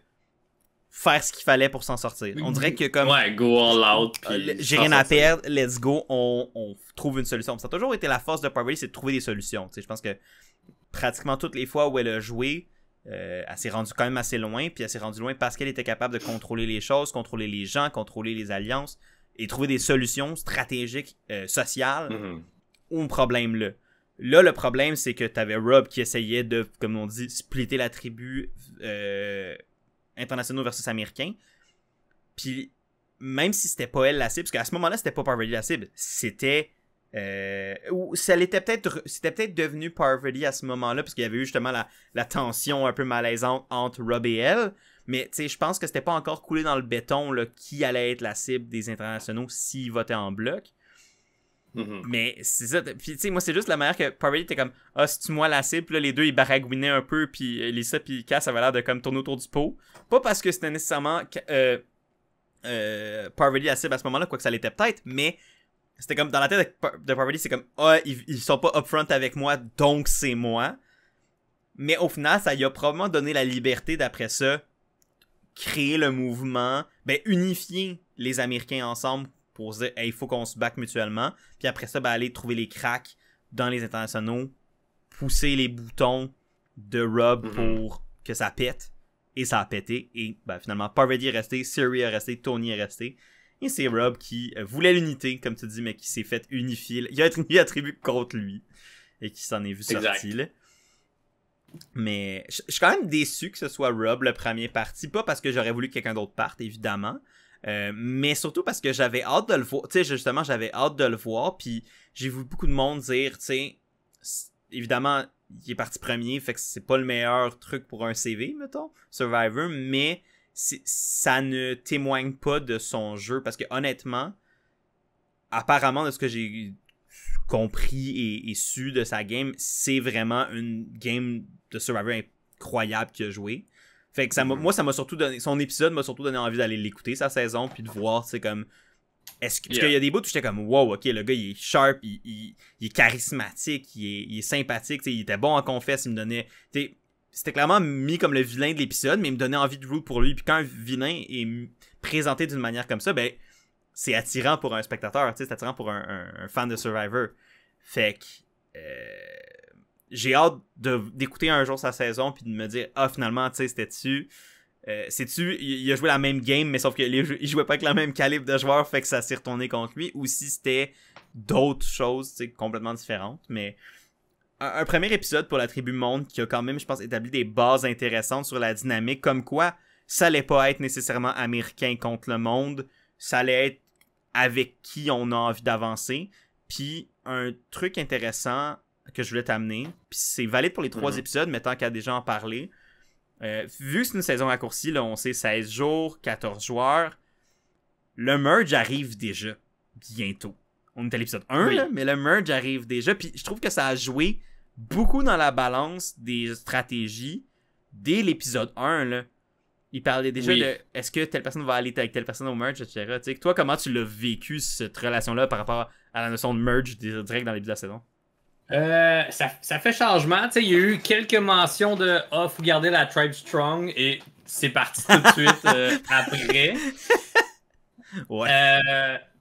faire ce qu'il fallait pour s'en sortir. On dirait que comme... Ouais, go all out. J'ai rien à perdre, let's go, on trouve une solution. Ça a toujours été la force de Parvati, c'est de trouver des solutions. Tu sais, je pense que pratiquement toutes les fois où elle a joué, elle s'est rendue quand même assez loin, puis elle s'est rendue loin parce qu'elle était capable de contrôler les choses, contrôler les gens, contrôler les alliances, et trouver des solutions stratégiques, sociales, au problème là. Là, le problème, c'est que t'avais Rob qui essayait de, comme on dit, splitter la tribu internationaux versus américains. Puis, même si c'était pas elle la cible, parce qu'à ce moment-là, c'était pas Parvati la cible, c'était... ou c'était peut-être devenu Parvati à ce moment-là, parce qu'il y avait eu justement la tension un peu malaisante entre Rob et elle. Mais, tu sais, je pense que c'était pas encore coulé dans le béton, là, qui allait être la cible des internationaux s'ils votaient en bloc. Mais c'est ça, puis tu sais, moi c'est juste la manière que Parvati était comme, c'est-tu moi la cible, puis là les deux ils baragouinaient un peu, puis Lisa puis Cass avaient l'air de comme tourner autour du pot, pas parce que c'était nécessairement Parvati la cible à ce moment-là, quoique ça l'était peut-être, mais c'était comme dans la tête de Parvati, c'est comme, ils sont pas upfront avec moi, donc c'est moi. Mais au final, ça lui a probablement donné la liberté d'après ça créer le mouvement, unifier les Américains ensemble pour se dire, il faut qu'on se back mutuellement. Puis après ça, aller trouver les cracks dans les internationaux, pousser les boutons de Rob pour que ça pète. Et ça a pété. Et finalement, Parvati est resté, Siri est resté, Tony est resté. Et c'est Rob qui voulait l'unité, comme tu dis, mais qui s'est fait unifier. Il a été attribué contre lui. Et qui s'en est vu sorti, là. Mais je suis quand même déçu que ce soit Rob le premier parti. Pas parce que j'aurais voulu que quelqu'un d'autre parte, évidemment. Mais surtout parce que j'avais hâte de le voir. Tu sais, justement, j'avais hâte de le voir. Puis j'ai vu beaucoup de monde dire, tu sais, évidemment, il est parti premier, fait que c'est pas le meilleur truc pour un CV, mettons, Survivor, mais ça ne témoigne pas de son jeu. Parce que honnêtement, apparemment, de ce que j'ai compris et su de sa game, c'est vraiment une game de Survivor incroyable qu'il a joué. Fait que moi, ça m'a surtout donné. Son épisode m'a surtout donné envie d'aller l'écouter, sa saison, puis de voir, c'est comme. Parce qu'il y a des bouts où j'étais comme, wow, ok, le gars, il est sharp, il est charismatique, il est sympathique, il était bon en confesse, il me donnait. C'était clairement mis comme le vilain de l'épisode, mais il me donnait envie de root pour lui. Puis quand un vilain est présenté d'une manière comme ça, ben, c'est attirant pour un spectateur, c'est attirant pour un fan de Survivor. Fait que. J'ai hâte d'écouter un jour sa saison puis de me dire finalement tu sais c'était-tu il a joué la même game mais sauf qu'il jouait pas avec le même calibre de joueur fait que ça s'est retourné contre lui ou si c'était d'autres choses tu sais complètement différentes mais un premier épisode pour la tribu monde qui a quand même je pense établi des bases intéressantes sur la dynamique comme quoi ça allait pas être nécessairement américain contre le monde, ça allait être avec qui on a envie d'avancer. Puis un truc intéressant que je voulais t'amener, puis c'est valide pour les 3 épisodes, mais tant qu'à déjà en parler, vu que c'est une saison raccourcie, là, on sait 16 jours, 14 joueurs, le merge arrive déjà, bientôt. On est à l'épisode 1, là, mais le merge arrive déjà, puis je trouve que ça a joué beaucoup dans la balance des stratégies dès l'épisode 1, là. Il parlait déjà de est-ce que telle personne va aller avec telle personne au merge, etc. T'sais, toi, comment tu l'as vécu, cette relation-là, par rapport à la notion de merge direct dans les début de la saison? Ça fait changement. Il y a eu quelques mentions de faut garder la tribe strong et c'est parti tout de suite après. Ouais.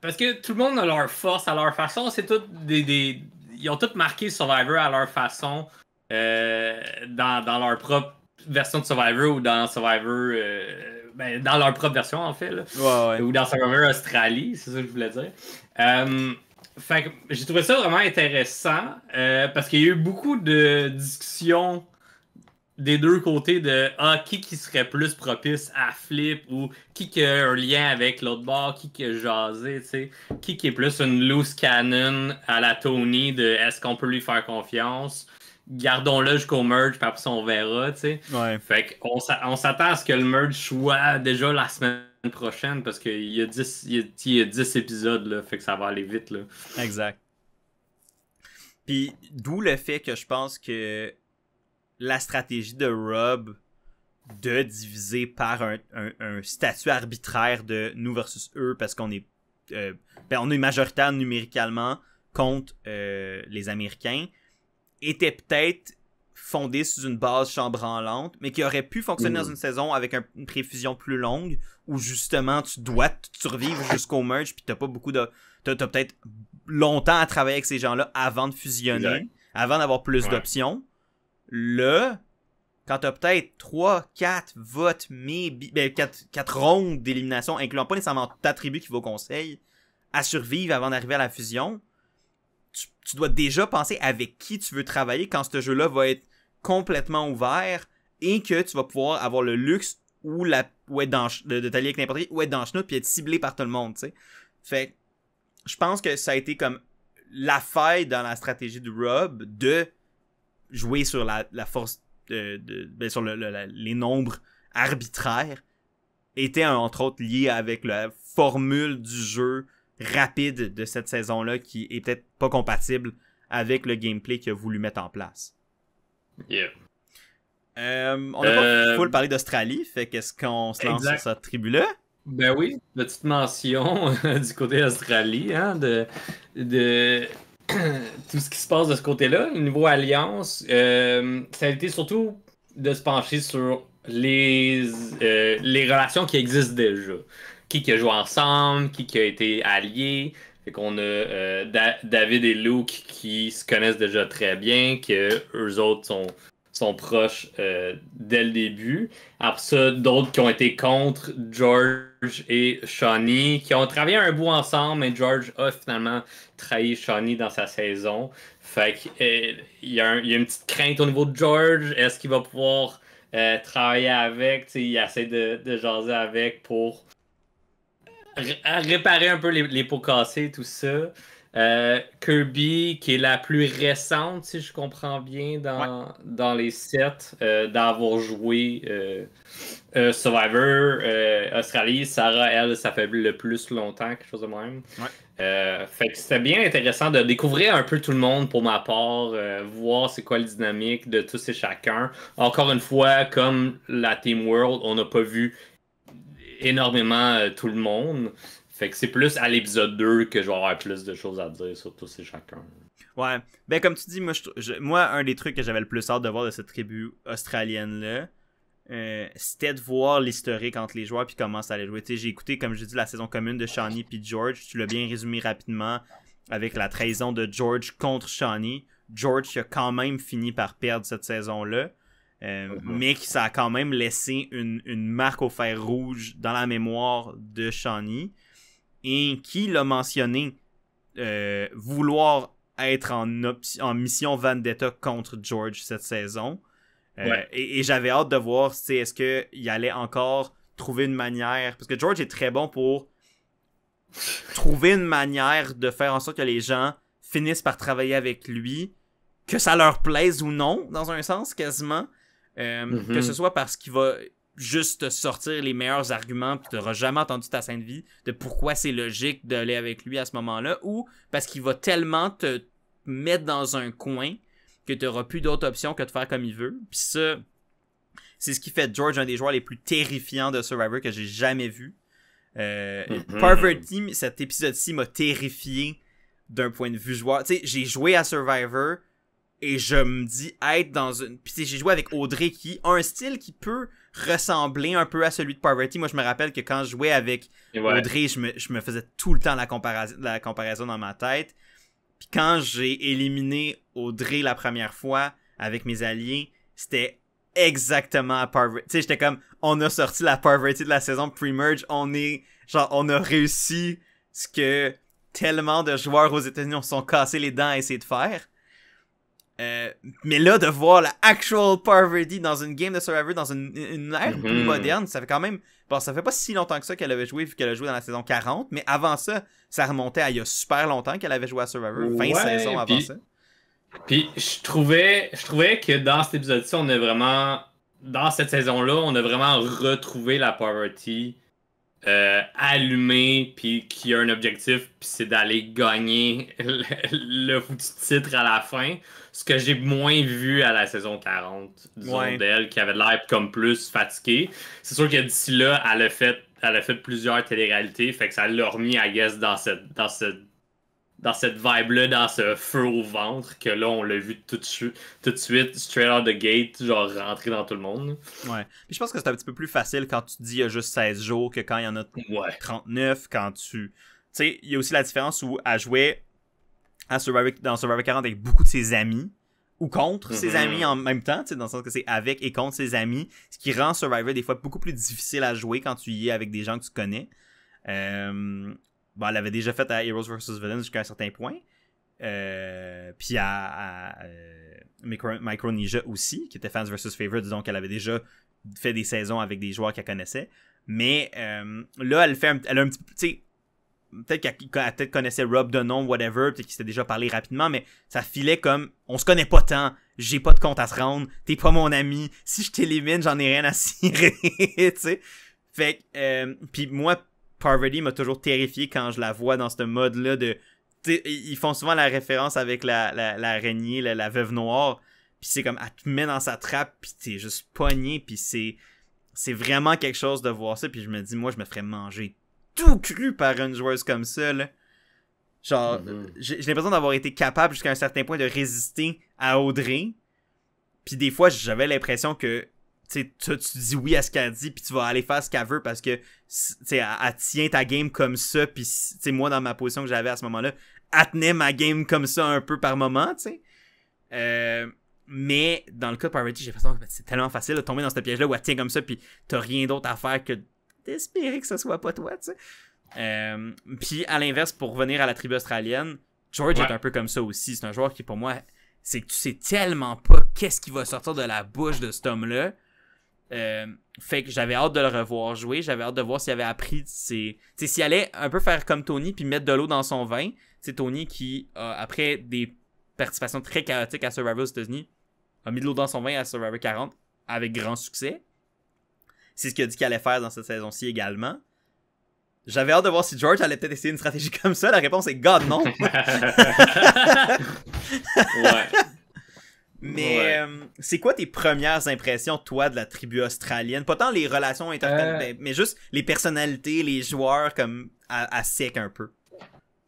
Parce que tout le monde a leur force à leur façon. C'est tout ils ont tous marqué Survivor à leur façon dans leur propre version de Survivor ou dans Survivor. Dans leur propre version en fait. Là. Ouais. Ou dans Survivor Australie, c'est ça que je voulais dire. Fait que j'ai trouvé ça vraiment intéressant parce qu'il y a eu beaucoup de discussions des deux côtés de qui serait plus propice à flip ou qui a un lien avec l'autre bord, qui a jasé, tu sais, qui est plus une loose cannon à la Tony de est-ce qu'on peut lui faire confiance, gardons-le jusqu'au merge puis après ça on verra, tu sais. Ouais. Fait qu'on s'attend à ce que le merge soit déjà la semaine prochaine parce qu'il y a 10 épisodes là, fait que ça va aller vite là. Exact. Puis d'où le fait que je pense que la stratégie de Rob de diviser par un statut arbitraire de nous versus eux parce qu'on est on est majoritaire numériquement contre les Américains était peut-être fondé sur une base chambranlante, mais qui aurait pu fonctionner dans une saison avec une préfusion plus longue, où justement tu dois survivre jusqu'au merge, puis t'as pas beaucoup de... T'as peut-être longtemps à travailler avec ces gens-là avant de fusionner, avant d'avoir plus d'options. Là, quand t'as peut-être 3, 4 votes, 4 rondes d'élimination, incluant pas nécessairement ta tribu qui va au conseil, à survivre avant d'arriver à la fusion, tu dois déjà penser avec qui tu veux travailler quand ce jeu-là va être complètement ouvert et que tu vas pouvoir avoir le luxe ou être de t'allier avec n'importe qui ou être dans le chenoute puis être ciblé par tout le monde, tu sais. Fait je pense que ça a été comme la faille dans la stratégie de Rob de jouer sur la force sur les nombres arbitraires était entre autres lié avec la formule du jeu rapide de cette saison-là qui est peut-être pas compatible avec le gameplay qu'il a voulu mettre en place. Yeah. On n'a pas full parlé d'Australie, fait qu'est-ce qu'on se lance sur cette tribu-là? Ben oui, petite mention du côté Australie, hein, de tout ce qui se passe de ce côté-là. Au niveau Alliance, ça a été surtout de se pencher sur les relations qui existent déjà. Qui a joué ensemble, qui a été allié. Fait qu'on a David et Luke qui se connaissent déjà très bien, que eux autres sont proches dès le début. Après ça, d'autres qui ont été contre, George et Shawnee, qui ont travaillé un bout ensemble, mais George a finalement trahi Shawnee dans sa saison. Fait qu'il y a une petite crainte au niveau de George. Est-ce qu'il va pouvoir travailler avec? T'sais, il essaie de jaser avec pour réparer un peu les pots cassés, tout ça. Kirby, qui est la plus récente, si je comprends bien, dans les sets, d'avoir joué Survivor. Australie, Sarah, elle, ça fait le plus longtemps, quelque chose de même. Fait que c'était bien intéressant de découvrir un peu tout le monde pour ma part, voir c'est quoi la dynamique de tous et chacun. Encore une fois, comme la Team World, on n'a pas vu énormément tout le monde. Fait que c'est plus à l'épisode 2 que je vais avoir plus de choses à dire sur tous et chacun. Ouais. Ben, comme tu dis, moi, un des trucs que j'avais le plus hâte de voir de cette tribu australienne-là, c'était de voir l'historique entre les joueurs puis comment ça allait jouer. T'sais, j'ai écouté, comme j'ai dit, la saison commune de Shawnee puis George. Tu l'as bien résumé rapidement avec la trahison de George contre Shawnee. George qui a quand même fini par perdre cette saison-là. Mais qui ça a quand même laissé une marque au fer rouge dans la mémoire de Shawnee. Et qui l'a mentionné vouloir être en mission Vendetta contre George cette saison. Et j'avais hâte de voir est-ce qu'il allait encore trouver une manière. Parce que George est très bon pour trouver une manière de faire en sorte que les gens finissent par travailler avec lui, que ça leur plaise ou non, dans un sens quasiment. Que ce soit parce qu'il va juste te sortir les meilleurs arguments puis tu n'auras jamais entendu ta sainte vie de pourquoi c'est logique d'aller avec lui à ce moment-là, ou parce qu'il va tellement te mettre dans un coin que tu n'auras plus d'autre option que de faire comme il veut. Puis ça, c'est ce qui fait George un des joueurs les plus terrifiants de Survivor que j'ai jamais vu. Parvati, cet épisode-ci m'a terrifié d'un point de vue joueur. Tu sais, j'ai joué à Survivor et je me dis être dans une... Puis j'ai joué avec Audrey qui a un style qui peut ressembler un peu à celui de Parvati. Moi, je me rappelle que quand je jouais avec Audrey, je me faisais tout le temps la comparaison dans ma tête. Puis quand j'ai éliminé Audrey la première fois avec mes alliés, c'était exactement à Parvati. Tu sais, j'étais comme, on a sorti la Parvati de la saison pre-merge, on a réussi ce que tellement de joueurs aux États-Unis se sont cassés les dents à essayer de faire. Mais là, de voir la actual Parvati dans une game de Survivor, dans une ère plus moderne, ça fait quand même... Bon, ça fait pas si longtemps que ça qu'elle avait joué, vu qu'elle a joué dans la saison 40, mais avant ça remontait à il y a super longtemps qu'elle avait joué à Survivor, 20 saisons avant ça. Puis je trouvais que dans cet épisode-ci, on a vraiment... Dans cette saison-là, on a vraiment retrouvé la Parvati allumée, puis qui a un objectif, puis c'est d'aller gagner le foutu titre à la fin. Ce que j'ai moins vu à la saison 40, disons, d'elle, qui avait l'air comme plus fatiguée. C'est sûr que d'ici là, elle a fait plusieurs téléréalités, fait que ça l'a remis, I guess, dans cette vibe-là, dans ce feu au ventre, que là, on l'a vu tout de suite, straight out the gate, genre rentrer dans tout le monde. Ouais. Puis je pense que c'est un petit peu plus facile quand tu dis il y a juste 16 jours que quand il y en a 39, quand tu... Tu sais, il y a aussi la différence où elle jouait dans Survivor 40 avec beaucoup de ses amis, ou contre ses amis en même temps, dans le sens que c'est avec et contre ses amis, ce qui rend Survivor des fois beaucoup plus difficile à jouer quand tu y es avec des gens que tu connais. Bon, elle avait déjà fait à Heroes vs Villains jusqu'à un certain point. Puis à Micronesia aussi, qui était Fans vs Favorites, donc elle avait déjà fait des saisons avec des joueurs qu'elle connaissait. Mais là, elle a un petit peu... Tu sais, peut-être qu'elle connaissait Rob de nom, whatever, peut-être qu'il s'était déjà parlé rapidement, mais ça filait comme, on se connaît pas tant, j'ai pas de compte à se rendre, t'es pas mon ami, si je t'élimine, j'en ai rien à cirer, tu sais. Fait que, pis moi, Parvati m'a toujours terrifié quand je la vois dans ce mode-là de... T'sais, ils font souvent la référence avec l'araignée, la veuve noire, pis c'est comme, elle te met dans sa trappe, pis t'es juste pogné, pis c'est vraiment quelque chose de voir ça, pis je me dis, moi, je me ferais manger tout cru par une joueuse comme ça, là. Genre, j'ai l'impression d'avoir été capable jusqu'à un certain point de résister à Audrey. Puis des fois, j'avais l'impression que tu dis oui à ce qu'elle dit, puis tu vas aller faire ce qu'elle veut parce que elle tient ta game comme ça. Puis moi, dans ma position que j'avais à ce moment-là, elle tenait ma game comme ça un peu par moment, tu sais. Mais dans le cas de Parvati, j'ai l'impression que c'est tellement facile de tomber dans ce piège-là où elle tient comme ça, puis t'as rien d'autre à faire que d'espérer que ce soit pas toi, tu sais. Puis à l'inverse, pour revenir à la tribu australienne, George est un peu comme ça aussi. C'est un joueur qui, pour moi, c'est que tu sais tellement pas qu'est-ce qui va sortir de la bouche de cet homme-là. Fait que j'avais hâte de le revoir jouer. J'avais hâte de voir s'il avait appris s'il allait un peu faire comme Tony puis mettre de l'eau dans son vin. c'est Tony qui, après des participations très chaotiques à Survivor aux États-Unis, a mis de l'eau dans son vin à Survivor 40 avec grand succès. C'est ce qu'il a dit qu'il allait faire dans cette saison-ci également. J'avais hâte de voir si George allait peut-être essayer une stratégie comme ça. La réponse est God, non. Ouais. Mais c'est quoi tes premières impressions, toi, de la tribu australienne? Pas tant les relations interpersonnelles, mais juste les personnalités, les joueurs, comme à sec un peu.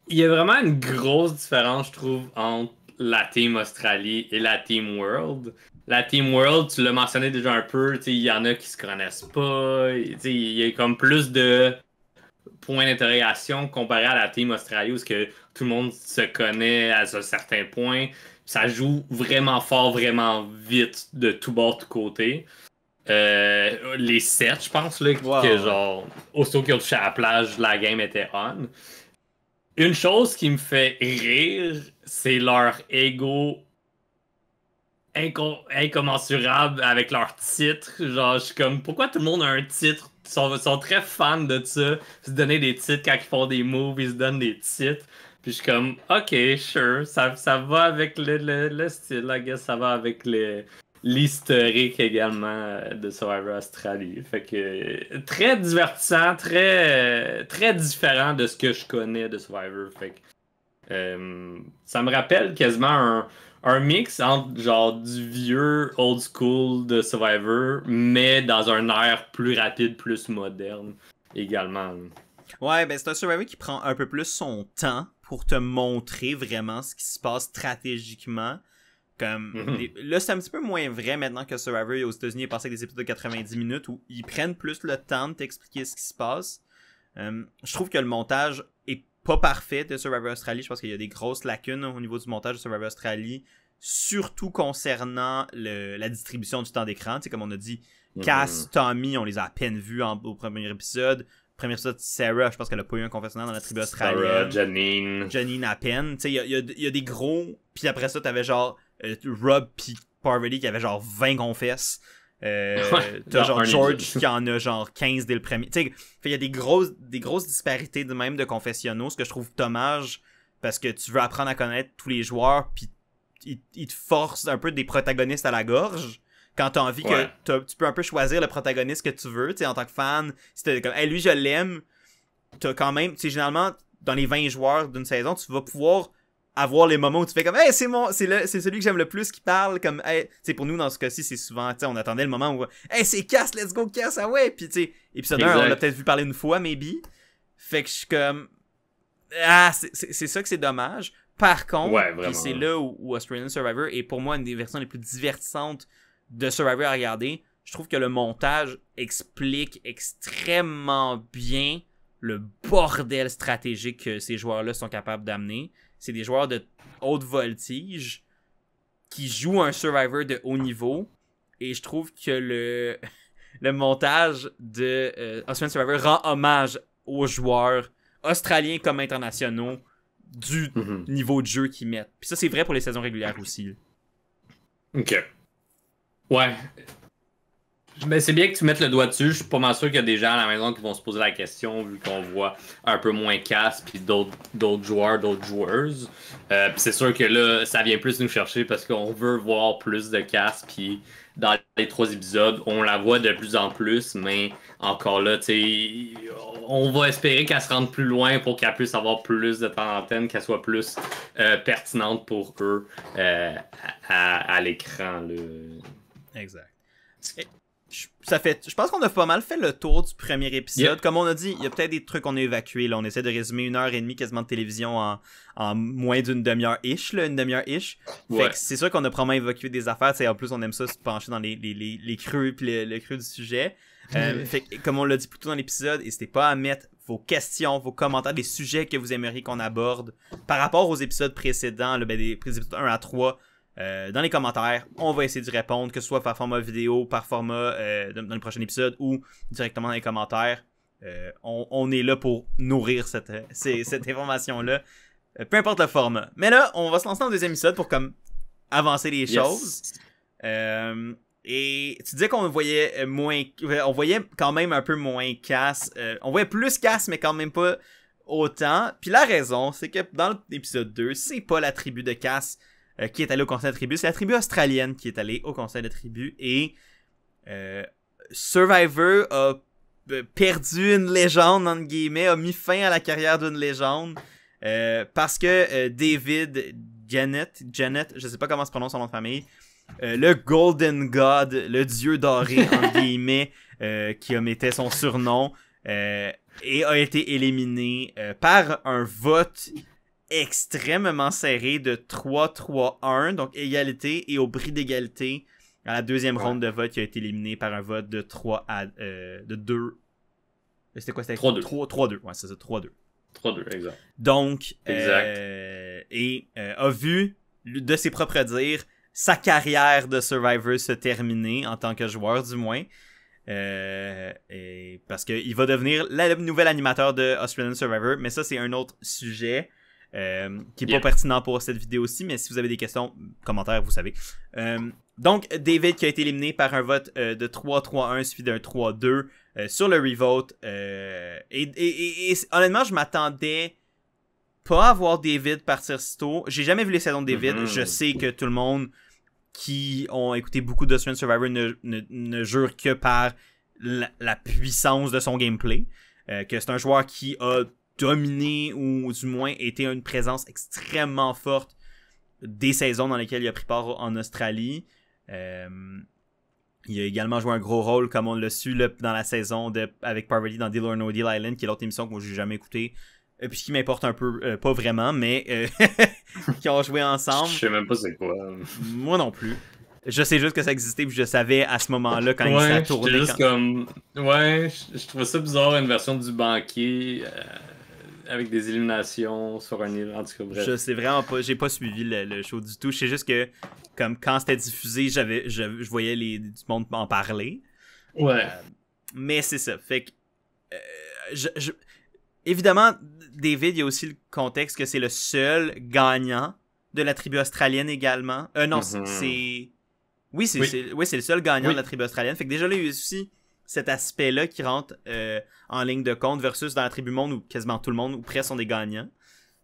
Il y a vraiment une grosse différence, je trouve, entre la Team Australie et la Team World. La Team World, tu l'as mentionné déjà un peu, il y en a qui se connaissent pas. Il y a comme plus de point d'interrogation comparé à la Team Australie où que tout le monde se connaît à un certain point. Ça joue vraiment fort, vraiment vite de tout bord, de tout côté. Les 7, je pense, là, que genre, aussitôt qu'ils ont touché à la plage, la game était on. Une chose qui me fait rire, c'est leur ego incommensurable avec leur titre. Genre, je suis comme, pourquoi tout le monde a un titre? Ils sont très fans de ça. Se donner des titres quand ils font des moves, ils se donnent des titres. Puis je suis comme, ok, sure, ça va avec le style, I guess, ça va avec l'historique également de Survivor Australie. Fait que très divertissant, très différent de ce que je connais de Survivor. Fait que ça me rappelle quasiment un mix entre genre du vieux old school de Survivor, mais dans un air plus rapide, plus moderne également. Ouais, ben c'est un Survivor qui prend un peu plus son temps pour te montrer vraiment ce qui se passe stratégiquement. Comme là, c'est un petit peu moins vrai maintenant que Survivor aux États-Unis est passé avec des épisodes de 90 minutes où ils prennent plus le temps de t'expliquer ce qui se passe. Je trouve que le montage est pas parfait de Survivor Australie. Je pense qu'il y a des grosses lacunes au niveau du montage de Survivor Australie, surtout concernant la distribution du temps d'écran. Tu sais, comme on a dit, Cass, Tommy, on les a à peine vus au premier épisode. Premier épisode, Sarah, je pense qu'elle a pas eu un confessionnal dans la tribu australienne. Sarah, Janine à peine. Tu sais, il y a des gros... Puis après ça, t'avais genre Rob pis Parvati qui avait genre 20 confesses. T'as genre George qui en a genre 15 dès le premier. Tu sais, il y a des grosses disparités de même de confessionnaux, ce que je trouve dommage parce que tu veux apprendre à connaître tous les joueurs puis ils te forcent un peu des protagonistes à la gorge. Quand t'as envie que tu peux un peu choisir le protagoniste que tu veux, tu sais, en tant que fan, si t'es comme, hey, lui, je l'aime, t'as quand même, tu sais, généralement, dans les 20 joueurs d'une saison, tu vas pouvoir avoir les moments où tu fais comme, hey, c'est celui que j'aime le plus qui parle, comme, hey, tu sais, pour nous, dans ce cas-ci, c'est souvent, tu sais, on attendait le moment où, hey, c'est Cass, let's go Cass, ah ouais, pis tu sais, épisode 1, on l'a peut-être vu parler une fois, maybe, fait que je suis comme, c'est ça que c'est dommage. Par contre, pis c'est là où Australian Survivor est pour moi une des versions les plus divertissantes de Survivor à regarder. Je trouve que le montage explique extrêmement bien le bordel stratégique que ces joueurs-là sont capables d'amener. C'est des joueurs de haute voltige qui jouent un Survivor de haut niveau et je trouve que le montage de Australian Survivor rend hommage aux joueurs australiens comme internationaux du niveau de jeu qu'ils mettent. Puis ça, c'est vrai pour les saisons régulières aussi. Ok. Ouais. Mais c'est bien que tu mettes le doigt dessus. Je suis pas mal sûr qu'il y a des gens à la maison qui vont se poser la question vu qu'on voit un peu moins Cass puis d'autres joueurs, d'autres joueuses. Puis c'est sûr que là, ça vient plus nous chercher parce qu'on veut voir plus de Cass. Puis dans les 3 épisodes, on la voit de plus en plus. Mais encore là, tu sais, on va espérer qu'elle se rende plus loin pour qu'elle puisse avoir plus de temps d'antenne, qu'elle soit plus pertinente pour eux à l'écran. Là. Exact. Je pense qu'on a pas mal fait le tour du premier épisode. Yep. Comme on a dit, il y a peut-être des trucs qu'on a évacués. Là. On essaie de résumer 1h30 quasiment de télévision en moins d'une demi-heure-ish. Une demi-heure-ish. Ouais. Fait que c'est sûr qu'on a probablement évacué des affaires. T'sais, en plus, on aime ça se pencher dans les creux et le creux du sujet. Fait que, comme on l'a dit plus tôt dans l'épisode, n'hésitez pas à mettre vos questions, vos commentaires, des sujets que vous aimeriez qu'on aborde par rapport aux épisodes précédents, là, des épisodes 1 à 3. Dans les commentaires, on va essayer d'y répondre, que ce soit par format vidéo, par format dans le prochain épisode ou directement dans les commentaires. On est là pour nourrir cette information-là, peu importe le format. Mais là, on va se lancer dans le deuxième épisode pour comme avancer les choses. Et tu disais qu'on voyait on voyait quand même un peu moins Cass. On voyait plus Cass, mais quand même pas autant. Puis la raison, c'est que dans l'épisode 2, c'est pas la tribu de Cass qui est allée au conseil de tribu, c'est la tribu australienne qui est allée au conseil de tribu. Et Survivor a perdu une légende, entre guillemets, a mis fin à la carrière d'une légende. Parce que David Janet, je sais pas comment se prononce son nom de famille, le Golden God, le dieu doré, entre guillemets, qui omettait son surnom, et a été éliminé par un vote extrêmement serré de 3-3-1, donc égalité, et au prix d'égalité, à la deuxième ronde de vote, il a été éliminé par un vote de 2. C'était quoi? C'était 3-2. 3-2, ouais, c'est ça, 3-2. 3-2, exact. Donc, exact. A vu, de ses propres dires, sa carrière de Survivor se terminer, en tant que joueur du moins. Parce qu'il va devenir le nouvel animateur de Australian Survivor, mais ça c'est un autre sujet qui est pas pertinent pour cette vidéo aussi, mais si vous avez des questions, commentaires, vous savez. Donc, David qui a été éliminé par un vote de 3-3-1 suivi d'un 3-2 sur le revote. Et honnêtement, je m'attendais pas à voir David partir si tôt. J'ai jamais vu les saisons de David. Je sais que tout le monde qui ont écouté beaucoup d'Australian Survivor ne jure que par la puissance de son gameplay. Que c'est un joueur qui a dominé ou du moins été une présence extrêmement forte des saisons dans lesquelles il a pris part en Australie. Il a également joué un gros rôle, comme on l'a su là, dans la saison avec Parvati dans Deal or No Deal Island, qui est l'autre émission que moi j'ai jamais écoutée. Puis qui m'importe un peu, pas vraiment, mais qui ont joué ensemble. Je sais même pas c'est quoi. Moi non plus. Je sais juste que ça existait, puis je savais à ce moment-là quand il s'est tourné. Juste comme... Ouais, je trouvais ça bizarre, une version du banquier avec des illuminations sur un île, en tout cas, bref. Je sais vraiment pas, j'ai pas suivi le show du tout. Je sais juste que, comme quand c'était diffusé, je voyais du monde en parler. Ouais. Mais c'est ça, fait que... Évidemment, David, il y a aussi le contexte que c'est le seul gagnant de la tribu australienne également. Non, c'est... Oui, c'est le seul gagnant de la tribu australienne. Fait que déjà là, il y a aussi cet aspect-là qui rentre en ligne de compte versus dans la tribu monde où quasiment tout le monde ou presque sont des gagnants.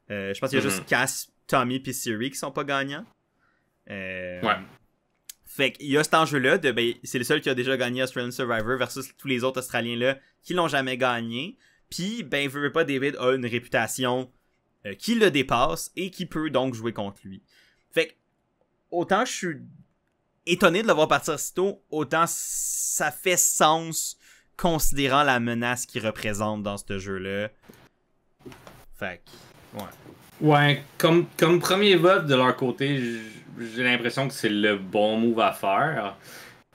Je pense qu'il y a juste Cass, Tommy et Siri qui sont pas gagnants. Ouais. Fait qu'il y a cet enjeu-là de c'est le seul qui a déjà gagné Australian Survivor versus tous les autres Australiens-là qui l'ont jamais gagné. Puis, veut pas, David a une réputation qui le dépasse et qui peut donc jouer contre lui. Fait que, autant je suis étonné de le voir partir si tôt, autant ça fait sens considérant la menace qu'il représente dans ce jeu-là. Fait que, ouais. Ouais, comme premier vote de leur côté, j'ai l'impression que c'est le bon move à faire.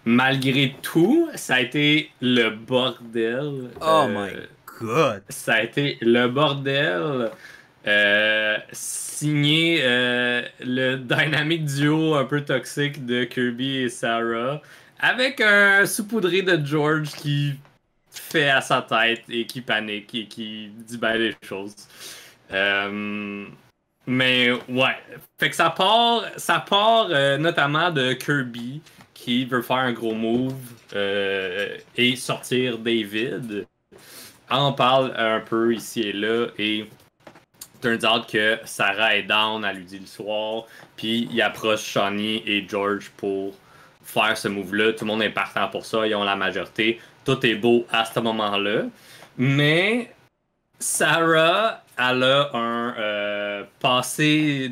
Malgré tout, ça a été le bordel. Oh my god! Ça a été le bordel. Signé le dynamic duo un peu toxique de Kirby et Sarah, avec un saupoudré de George qui fait à sa tête et qui panique et qui dit bien les choses. Mais ouais, fait que ça part notamment de Kirby qui veut faire un gros move et sortir David. On en parle un peu ici et là et turns out que Sarah est down, elle lui dit le soir, puis il approche Shawnee et George pour faire ce move-là. Tout le monde est partant pour ça, ils ont la majorité. Tout est beau à ce moment-là. Mais Sarah, elle a un passé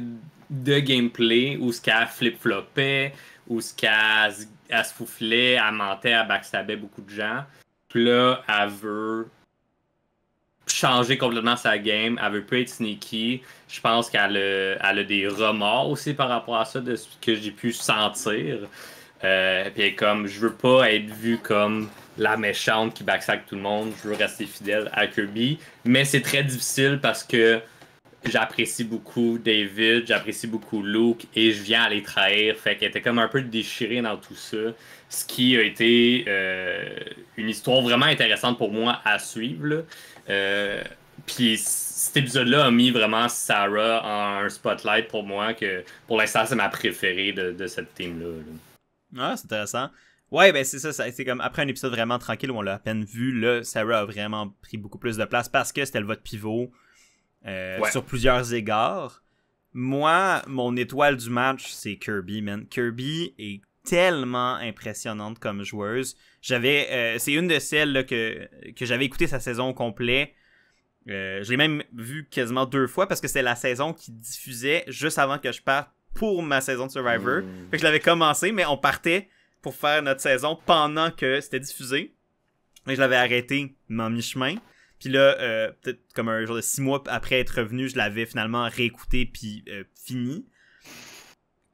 de gameplay où ce qu'elle flip-flopait, où ce qu'elle se fouflait, elle mentait, elle backstabait beaucoup de gens. Puis là, elle veut changer complètement sa game, elle veut plus être sneaky. Je pense qu'elle a des remords aussi par rapport à ça, de ce que j'ai pu sentir. Puis comme, je veux pas être vu comme la méchante qui backstab tout le monde, je veux rester fidèle à Kirby. Mais c'est très difficile parce que j'apprécie beaucoup David, j'apprécie beaucoup Luke et je viens à les trahir. Fait qu'elle était comme un peu déchirée dans tout ça. Ce qui a été une histoire vraiment intéressante pour moi à suivre, là. Puis cet épisode-là a mis vraiment Sarah en un spotlight pour moi, que pour l'instant c'est ma préférée de cette team-là. Ah, c'est intéressant. Ouais, c'est ça, c'est comme après un épisode vraiment tranquille où on l'a à peine vu, là, Sarah a vraiment pris beaucoup plus de place parce que c'était le vote pivot. sur plusieurs égards. Moi, mon étoile du match, c'est Kirby, man. Kirby est tellement impressionnante comme joueuse. C'est une de celles là, que j'avais écouté sa saison au complet. Je l'ai même vu quasiment 2 fois parce que c'était la saison qui diffusait juste avant que je parte pour ma saison de Survivor. Fait que je l'avais commencé, mais on partait pour faire notre saison pendant que c'était diffusé. Et je l'avais arrêté en mi-chemin. Puis là, peut-être comme un genre de 6 mois après être revenu, je l'avais finalement réécouté puis fini.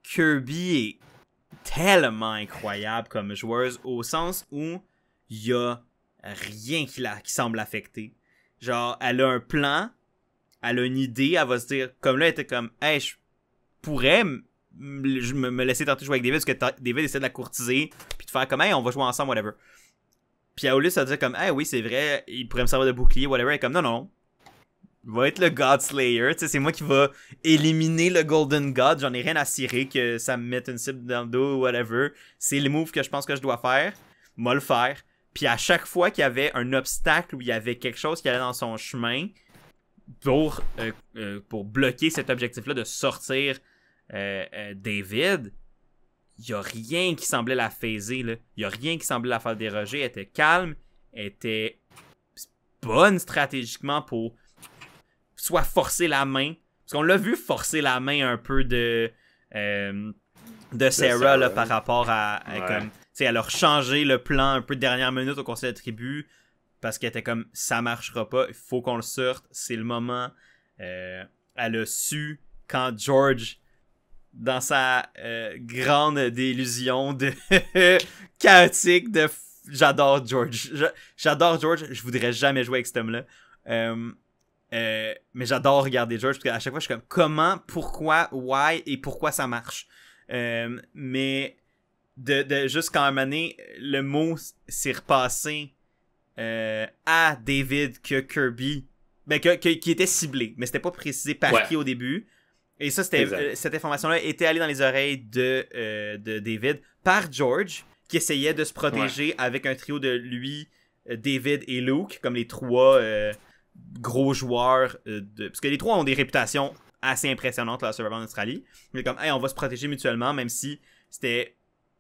Kirby est tellement incroyable comme joueuse au sens où il y a rien qui semble l'affecter. Genre, elle a un plan, elle a une idée, elle va se dire, comme là, elle était comme, hey, je pourrais me laisser tenter de jouer avec David, parce que David essaie de la courtiser, puis de faire comme, hey, on va jouer ensemble, whatever. Puis à Aulus, elle dit comme, hey, oui, c'est vrai, il pourrait me servir de bouclier, whatever. Elle est comme, non, va être le God Slayer, tu sais, c'est moi qui va éliminer le Golden God, j'en ai rien à cirer que ça me mette une cible dans le dos, whatever. C'est le move que je pense que je dois faire, moi le faire. Puis à chaque fois qu'il y avait un obstacle ou il y avait quelque chose qui allait dans son chemin pour bloquer cet objectif-là de sortir David, il n'y a rien qui semblait la phaser. Il n'y a rien qui semblait la faire déroger. Elle était calme, elle était bonne stratégiquement pour soit forcer la main. Parce qu'on l'a vu forcer la main un peu de Sarah là, par rapport à comme... Elle a changé le plan un peu de dernière minute au conseil de tribu parce qu'elle était comme ça marchera pas, il faut qu'on le sorte, c'est le moment. Elle a su quand George, dans sa grande délusion de chaotique j'adore George. J'adore George, je voudrais jamais jouer avec cet homme-là. Mais j'adore regarder George parce qu'à chaque fois je suis comme comment, pourquoi, why et pourquoi ça marche. Mais de juste quand un moment donné, le mot s'est repassé à David que Kirby, qui était ciblé, mais c'était pas précisé par qui au début. Et ça, cette information-là était allée dans les oreilles de David par George, qui essayait de se protéger avec un trio de lui, David et Luke, comme les 3 gros joueurs. Parce que les 3 ont des réputations assez impressionnantes là, à Survivor en Australie. Mais comme, hey, on va se protéger mutuellement, même si c'était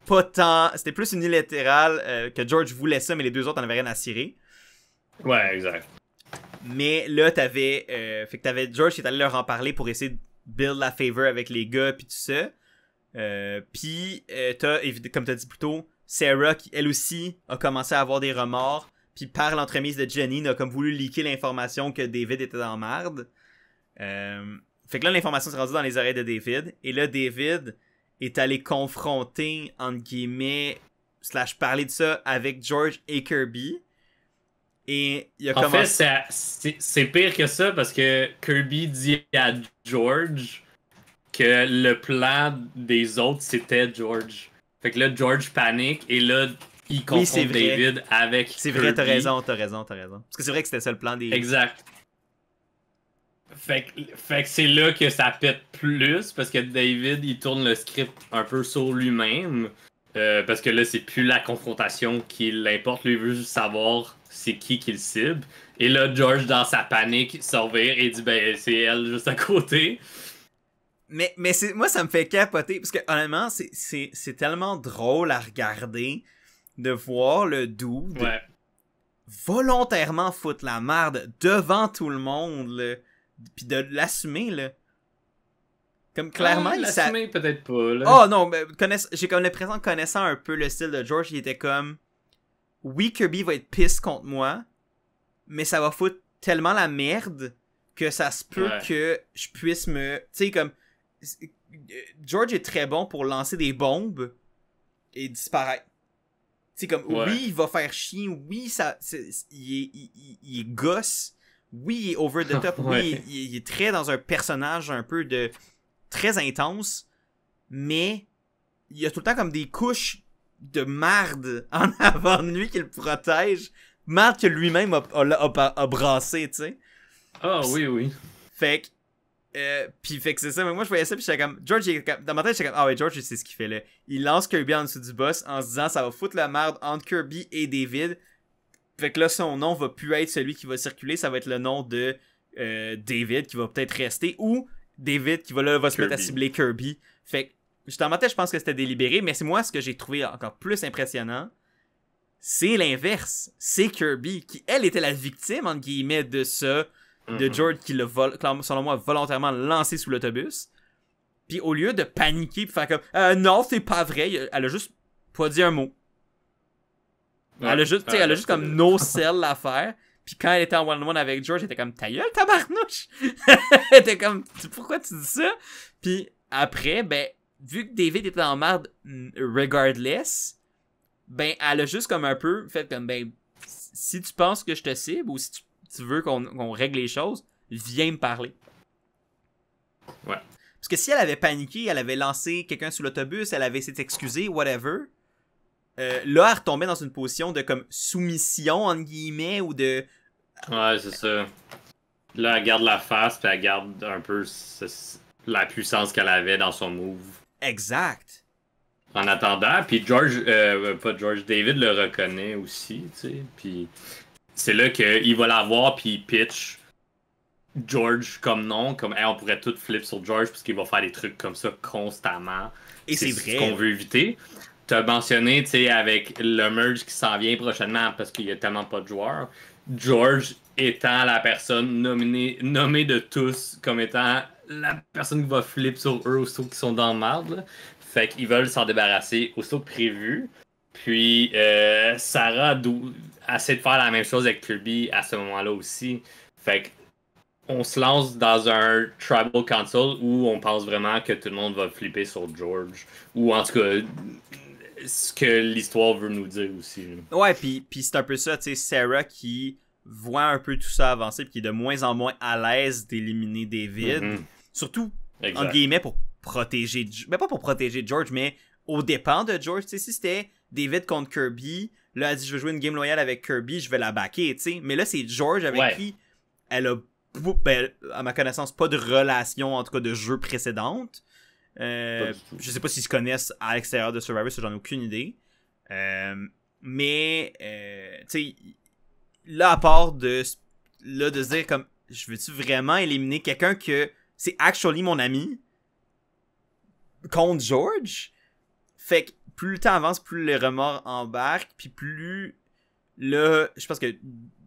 pas tant... C'était plus unilatéral que George voulait ça, mais les 2 autres en avaient rien à cirer. Ouais, exact. Mais là, t'avais George qui est allé leur en parler pour essayer de build la favor avec les gars, puis tout ça. Puis, comme t'as dit plus tôt, Sarah, qui elle aussi a commencé à avoir des remords, puis par l'entremise de Jenny, a comme voulu leaker l'information que David était dans merde. Fait que là, l'information s'est rendue dans les oreilles de David, et là, David est allé confronter, entre guillemets, / parler de ça avec George et Kirby. Et il a commencé... En fait, c'est pire que ça parce que Kirby dit à George que le plan des autres, c'était George. Fait que là, George panique et là, il confronte David avec Kirby. C'est vrai, t'as raison. Parce que c'est vrai que c'était ça le plan des... Exact. Fait que c'est là que ça pète plus parce que David, il tourne le script un peu sur lui-même. Parce que là, c'est plus la confrontation qui l'importe. Lui, il veut juste savoir c'est qui le cible. Et là, George, dans sa panique, se revire et dit ben, c'est elle juste à côté. Mais moi, ça me fait capoter. Parce que honnêtement, c'est tellement drôle à regarder de voir le dude volontairement foutre la merde devant tout le monde. Là. Puis de l'assumer, là. Comme clairement, il l'assumer peut-être pas, là. Oh non, mais connaissant un peu le style de George, il était comme... Oui, Kirby va être pisse contre moi, mais ça va foutre tellement la merde que ça se peut que je puisse me... Tu sais, comme... George est très bon pour lancer des bombes et disparaître. Tu sais, comme... Oui, il va faire chier. Oui, ça... il est gosse. Oui, il est over the top. Oui, il est très dans un personnage un peu de... très intense, mais il y a tout le temps comme des couches de marde en avant de lui qui le protègent. Marde que lui-même a brassé, tu sais. Ah oui. Fait que... fait que c'est ça, mais moi je voyais ça pis j'étais comme... George, dans ma tête j'étais comme... Ah ouais, George il sait ce qu'il fait là. Il lance Kirby en dessous du boss en se disant ça va foutre la merde entre Kirby et David. Fait que là son nom va plus être celui qui va circuler, ça va être le nom de David qui va peut-être rester, ou David qui va se mettre à cibler Kirby. Fait que, juste en ma tête, je pense que c'était délibéré, mais c'est moi ce que j'ai trouvé encore plus impressionnant. C'est l'inverse. C'est Kirby qui, elle, était la victime, entre guillemets, de ça, de George qui l'a, selon moi, volontairement lancé sous l'autobus. Puis au lieu de paniquer pis faire comme non, c'est pas vrai, elle a juste pas dit un mot. Ouais, elle a juste comme no sell l'affaire. Puis quand elle était en one-on-one avec George, elle était comme ta gueule, tabarnouche. Elle était comme pourquoi tu dis ça? Puis après, ben, vu que David était en merde regardless, ben, elle a juste comme un peu fait comme ben, si tu penses que je te cible ou si tu veux qu'on règle les choses, viens me parler. Ouais. Parce que si elle avait paniqué, elle avait lancé quelqu'un sous l'autobus, elle avait essayé de s'excuser, whatever, là, elle retombait dans une position de comme soumission, entre guillemets, ou de... Ouais, c'est ça. Là, elle garde la face, puis elle garde un peu la puissance qu'elle avait dans son move. Exact. En attendant, puis David le reconnaît aussi, tu sais, puis c'est là qu'il va la voir, puis il pitch George comme nom, comme hey, on pourrait tout flip sur George parce qu'il va faire des trucs comme ça constamment. Et c'est vrai. Ce qu'on veut éviter. T'as mentionné, tu sais, avec le merge qui s'en vient prochainement parce qu'il y a tellement pas de joueurs. George étant la personne nommée de tous comme étant la personne qui va flip sur eux aussitôt qu'ils sont dans le marde. Là. Fait qu'ils veulent s'en débarrasser aussitôt que prévu. Puis Sarah essaie de faire la même chose avec Kirby à ce moment-là aussi. Fait que on se lance dans un tribal council où on pense vraiment que tout le monde va flipper sur George. Ou en tout cas, ce que l'histoire veut nous dire aussi. Ouais, puis c'est un peu ça, tu sais, Sarah qui voit un peu tout ça avancer puis qui est de moins en moins à l'aise d'éliminer David. Mm-hmm. Surtout, exact. En guillemets, pour protéger... Mais pas pour protéger George, mais aux dépens de George. Tu sais, si c'était David contre Kirby, là, elle dit « Je veux jouer une game loyale avec Kirby, je vais la backer », tu sais. Mais là, c'est George avec qui elle a... Ben, à ma connaissance, pas de relation, en tout cas de jeu précédente. Je sais pas s'ils se connaissent à l'extérieur de Survivor, ça j'en ai aucune idée. Mais, tu sais, là, à part de se dire comme, je veux-tu vraiment éliminer quelqu'un que c'est actually mon ami contre George? Fait que plus le temps avance, plus les remords embarquent, puis plus là, je pense que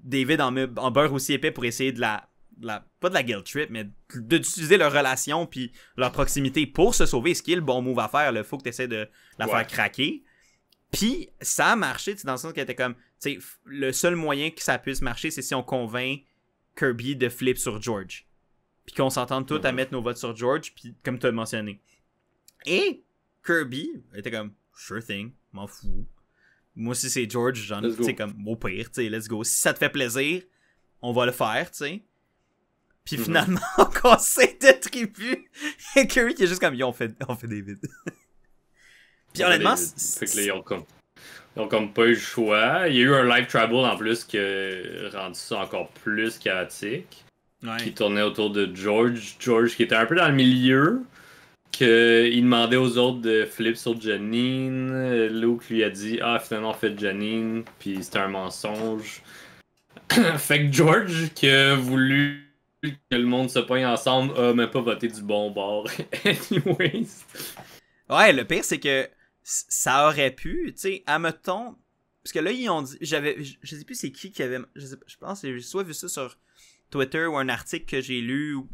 David en beurre aussi épais pour essayer pas de la guilt trip, mais d'utiliser leur relation puis leur proximité pour se sauver, ce qui est le bon move à faire. Il faut que tu essaies de la faire craquer. Puis ça a marché, dans le sens qu'elle était comme, tu sais, le seul moyen que ça puisse marcher, c'est si on convainc Kirby de flip sur George. Puis qu'on s'entende tous à mettre nos votes sur George, puis comme tu as mentionné. Et Kirby était comme, sure thing, m'en fous. Moi, si c'est George, j'en ai, tu sais, comme, au pire, tu sais, let's go. Si ça te fait plaisir, on va le faire, tu sais. Puis finalement, conseil de tribu, Kirby qui est juste comme, on fait David. Puis honnêtement, fait que là, ils ont comme pas eu le choix. Il y a eu un live tribal en plus qui a rendu ça encore plus chaotique. Ouais. Qui tournait autour de George. George qui était un peu dans le milieu. Il demandait aux autres de flip sur Janine. Luke lui a dit finalement on fait Janine. Puis c'était un mensonge. Fait que George qui a voulu que le monde se poigne ensemble a même pas voté du bon bord. Anyways. Ouais, le pire c'est que ça aurait pu, tu sais, admettons, parce que là ils ont dit, je sais plus c'est qui avait, je pense que j'ai soit vu ça sur Twitter ou un article que j'ai lu ou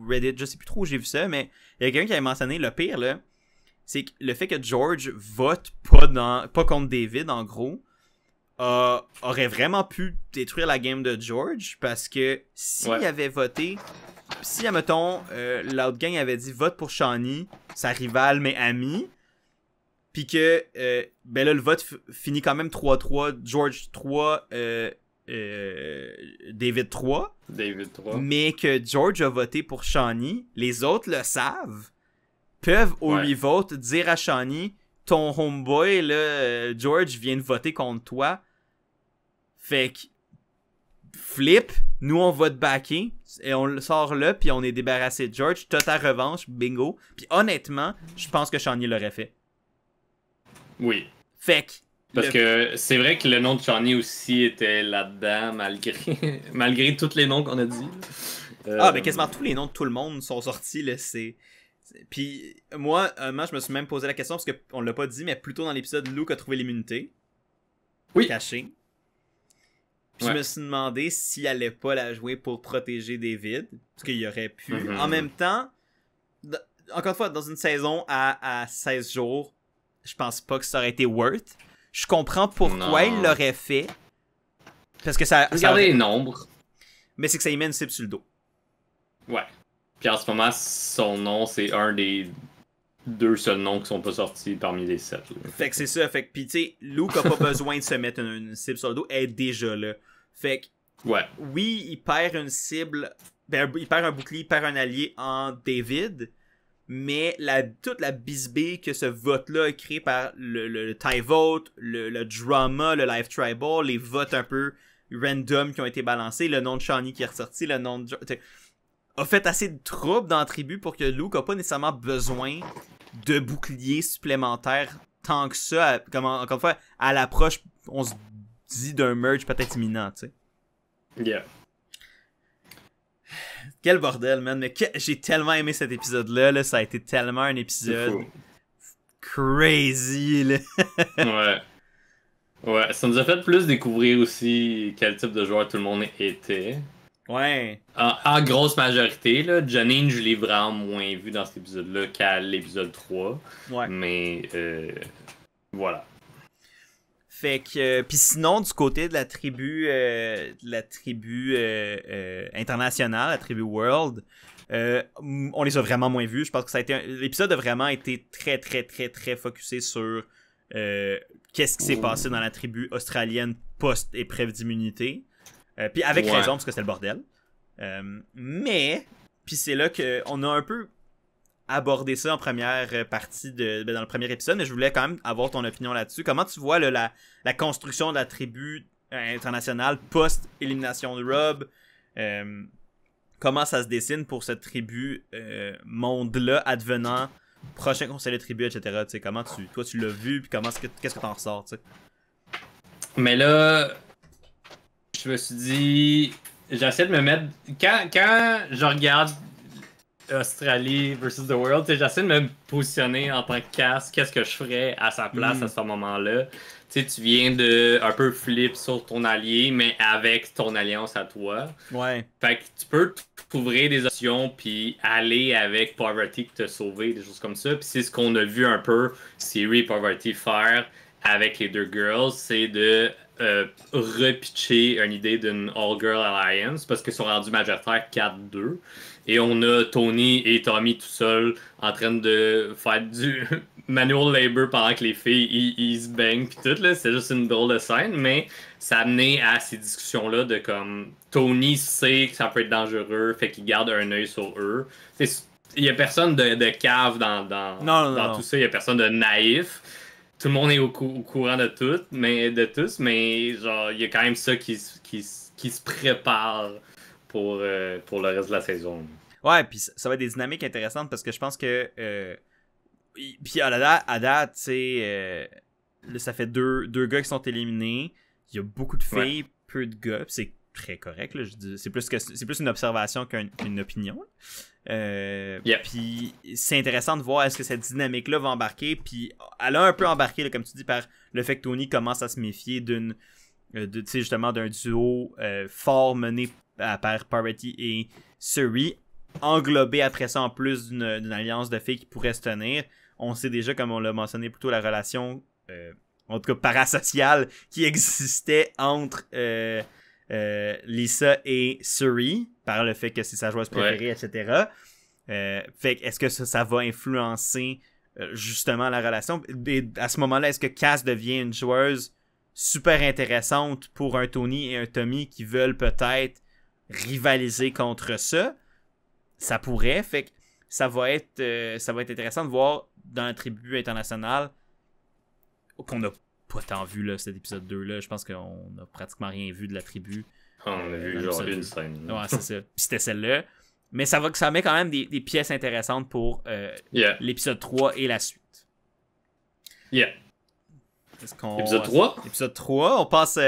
Reddit, je sais plus trop où j'ai vu ça, mais il y a quelqu'un qui avait mentionné le pire là, c'est que le fait que George vote pas contre David en gros, aurait vraiment pu détruire la game de George, parce que s'il avait voté, si admettons l'autre gang avait dit vote pour Shawnee, sa rivale mais amie, puis que ben là le vote finit quand même 3-3, George 3, David 3, mais que George a voté pour Shawnee, les autres le savent, peuvent au revote dire à Shawnee, ton homeboy là, George vient de voter contre toi, fait que flip, nous on va te backer et on le sort là, puis on est débarrassé de George, t'as ta revanche, bingo. Puis honnêtement, je pense que Shawnee l'aurait fait. Oui. Fait que parce que c'est vrai que le nom de Shawnee aussi était là-dedans, malgré tous les noms qu'on a dit. Ah, mais quasiment tous les noms de tout le monde sont sortis, là, Puis moi, je me suis même posé la question, parce qu'on l'a pas dit, mais plus tôt dans l'épisode, Luke a trouvé l'immunité. Oui. Cachée. Puis je me suis demandé s'il allait pas la jouer pour protéger David, parce qu'il aurait pu. En même temps, encore une fois, dans une saison à 16 jours, je pense pas que ça aurait été worth. Je comprends pourquoi il l'aurait fait. Parce que ça... Regardez les nombres. Mais c'est que ça y met une cible sur le dos. Ouais. Puis en ce moment, son nom, c'est un des 2 seuls noms qui sont pas sortis parmi les 7. Là. Fait que c'est ça. Fait que, pis tu sais, Luke a pas besoin de se mettre une cible sur le dos. Elle est déjà là. Fait que, ouais. Oui, il perd une cible. Ben, il perd un bouclier, il perd un allié en David. Mais toute la bisbille que ce vote-là a créé par le tie vote, le drama, le live tribal, les votes un peu random qui ont été balancés, le nom de Shawnee qui est ressorti, le nom de... a fait assez de troubles dans la tribu pour que Luke a pas nécessairement besoin de boucliers supplémentaires tant que ça. Comme encore une fois, à l'approche, on se dit d'un merge peut-être imminent, tu sais. Yeah. Quel bordel, man. Mais j'ai tellement aimé cet épisode-là. Là. Ça a été tellement un épisode crazy. Là. Ouais. Ouais, ça nous a fait plus découvrir aussi quel type de joueur tout le monde était. Ouais. En grosse majorité, là, Janine, je l'ai vraiment moins vu dans cet épisode-là qu'à l'épisode 3. Ouais. Mais voilà. Fait que puis sinon du côté de la tribu internationale, la tribu World, on les a vraiment moins vus. Je pense que ça a été l'épisode a vraiment été très très très très focusé sur qu'est-ce qui s'est passé dans la tribu australienne post-épreuve d'immunité. Puis avec raison, parce que c'était le bordel. Mais, puis c'est là qu'on a un peu abordé ça en première partie dans le premier épisode, mais je voulais quand même avoir ton opinion là-dessus. Comment tu vois là, la construction de la tribu internationale post-élimination de Rob? Comment ça se dessine pour cette tribu monde-là advenant prochain conseil de tribu, etc. T'sais, comment toi tu l'as vu, puis qu'est-ce que t'en ressors, t'sais? Mais là, je me suis dit, j'essaie de me mettre quand je regarde Australie versus The World, j'essaie de me positionner en tant que Cass, qu'est-ce que je ferais à sa place à ce moment-là. Tu viens de un peu flip sur ton allié, mais avec ton alliance à toi. Ouais. Fait que tu peux t'ouvrir des options puis aller avec Poverty qui t'a sauvé, des choses comme ça. Puis c'est ce qu'on a vu un peu Siri et Poverty faire avec les deux girls, c'est de repitcher une idée d'une All-Girl Alliance parce qu'ils sont rendus majoritaires 4-2. Et on a Tony et Tommy tout seuls en train de faire du manual labor pendant que les filles ils se baignent pis tout là. C'est juste une drôle de scène, mais ça a amené à ces discussions-là de comme Tony sait que ça peut être dangereux, fait qu'il garde un œil sur eux. Il y a personne de cave dans tout ça, il y a personne de naïf. Tout le monde est au courant de tout, mais genre il y a quand même ça qui se prépare pour le reste de la saison. Ouais, puis ça va être des dynamiques intéressantes parce que je pense que puis à date, tu sais ça fait deux gars qui sont éliminés. Il y a beaucoup de filles, peu de gars, c'est très correct là, je dis, c'est plus une observation qu'une opinion. Puis c'est intéressant de voir est-ce que cette dynamique là va embarquer, puis elle a un peu embarqué là, comme tu dis, par le fait que Tony commence à se méfier tu sais justement d'un duo fort mené par Poverty et Suri, englobé après ça en plus d'une alliance de filles qui pourrait se tenir. On sait déjà, comme on l'a mentionné plus tôt, la relation en tout cas parasociale qui existait entre Lisa et Suri, par le fait que c'est sa joueuse préférée, etc. Fait est-ce que ça va influencer justement la relation? Et à ce moment-là, est-ce que Cass devient une joueuse super intéressante pour un Tony et un Tommy qui veulent peut-être rivaliser contre ça? Ça pourrait, fait que ça va être intéressant de voir dans la tribu internationale qu'on n'a pas tant vu là, cet épisode 2 là. Je pense qu'on a pratiquement rien vu de la tribu. On a vu genre une scène. Ouais, c'est ça. Puis c'était celle-là. Mais ça met quand même des pièces intéressantes pour l'épisode 3 et la suite. Yeah. Épisode 3. Épisode 3, on passe...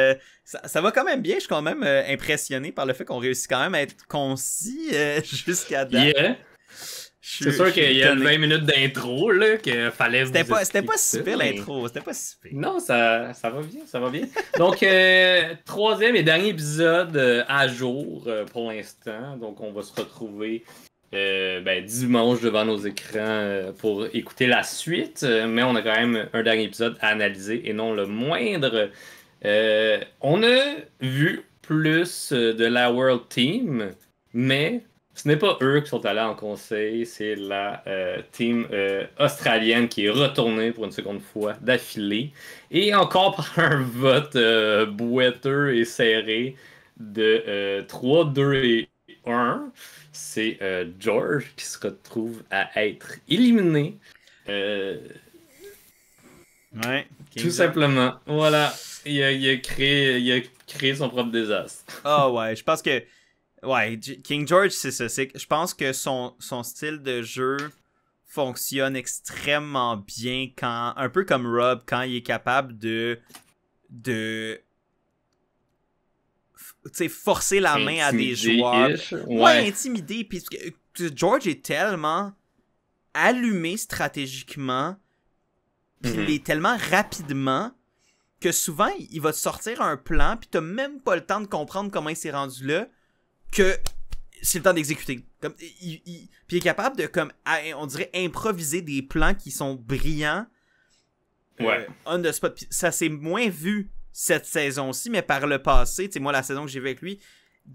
ça va quand même bien, je suis quand même impressionné par le fait qu'on réussit quand même à être concis jusqu'à date. Yeah. C'est sûr qu'il y a 20 minutes d'intro, là, qu'il fallait vous C'était pas si pire l'intro, c'était pas si pire. Non, ça va bien, ça va bien. Donc, 3e et dernier épisode à jour pour l'instant. Donc, on va se retrouver dimanche devant nos écrans pour écouter la suite. Mais on a quand même un dernier épisode à analyser et non le moindre. On a vu plus de la World Team, mais ce n'est pas eux qui sont allés en conseil, c'est la team australienne qui est retournée pour une seconde fois d'affilée. Et encore par un vote boiteux et serré de 3, 2 et 1. C'est George qui se retrouve à être éliminé. Ouais. Tout simplement. Voilà. Il a créé son propre désastre. Ah ouais, je pense que... Ouais, King George, c'est ça. Je pense que son style de jeu fonctionne extrêmement bien quand... Un peu comme Rob, quand il est capable de forcer la main à des joueurs. Ouais, intimider. Puis George est tellement allumé stratégiquement, puis il est tellement rapidement que souvent, il va te sortir un plan, puis t'as même pas le temps de comprendre comment il s'est rendu là, que c'est le temps d'exécuter. Puis il est capable de, on dirait, improviser des plans qui sont brillants. Ouais. On the spot. Puis ça s'est moins vu cette saison-ci, mais par le passé, tu sais, moi, la saison que j'ai vue avec lui,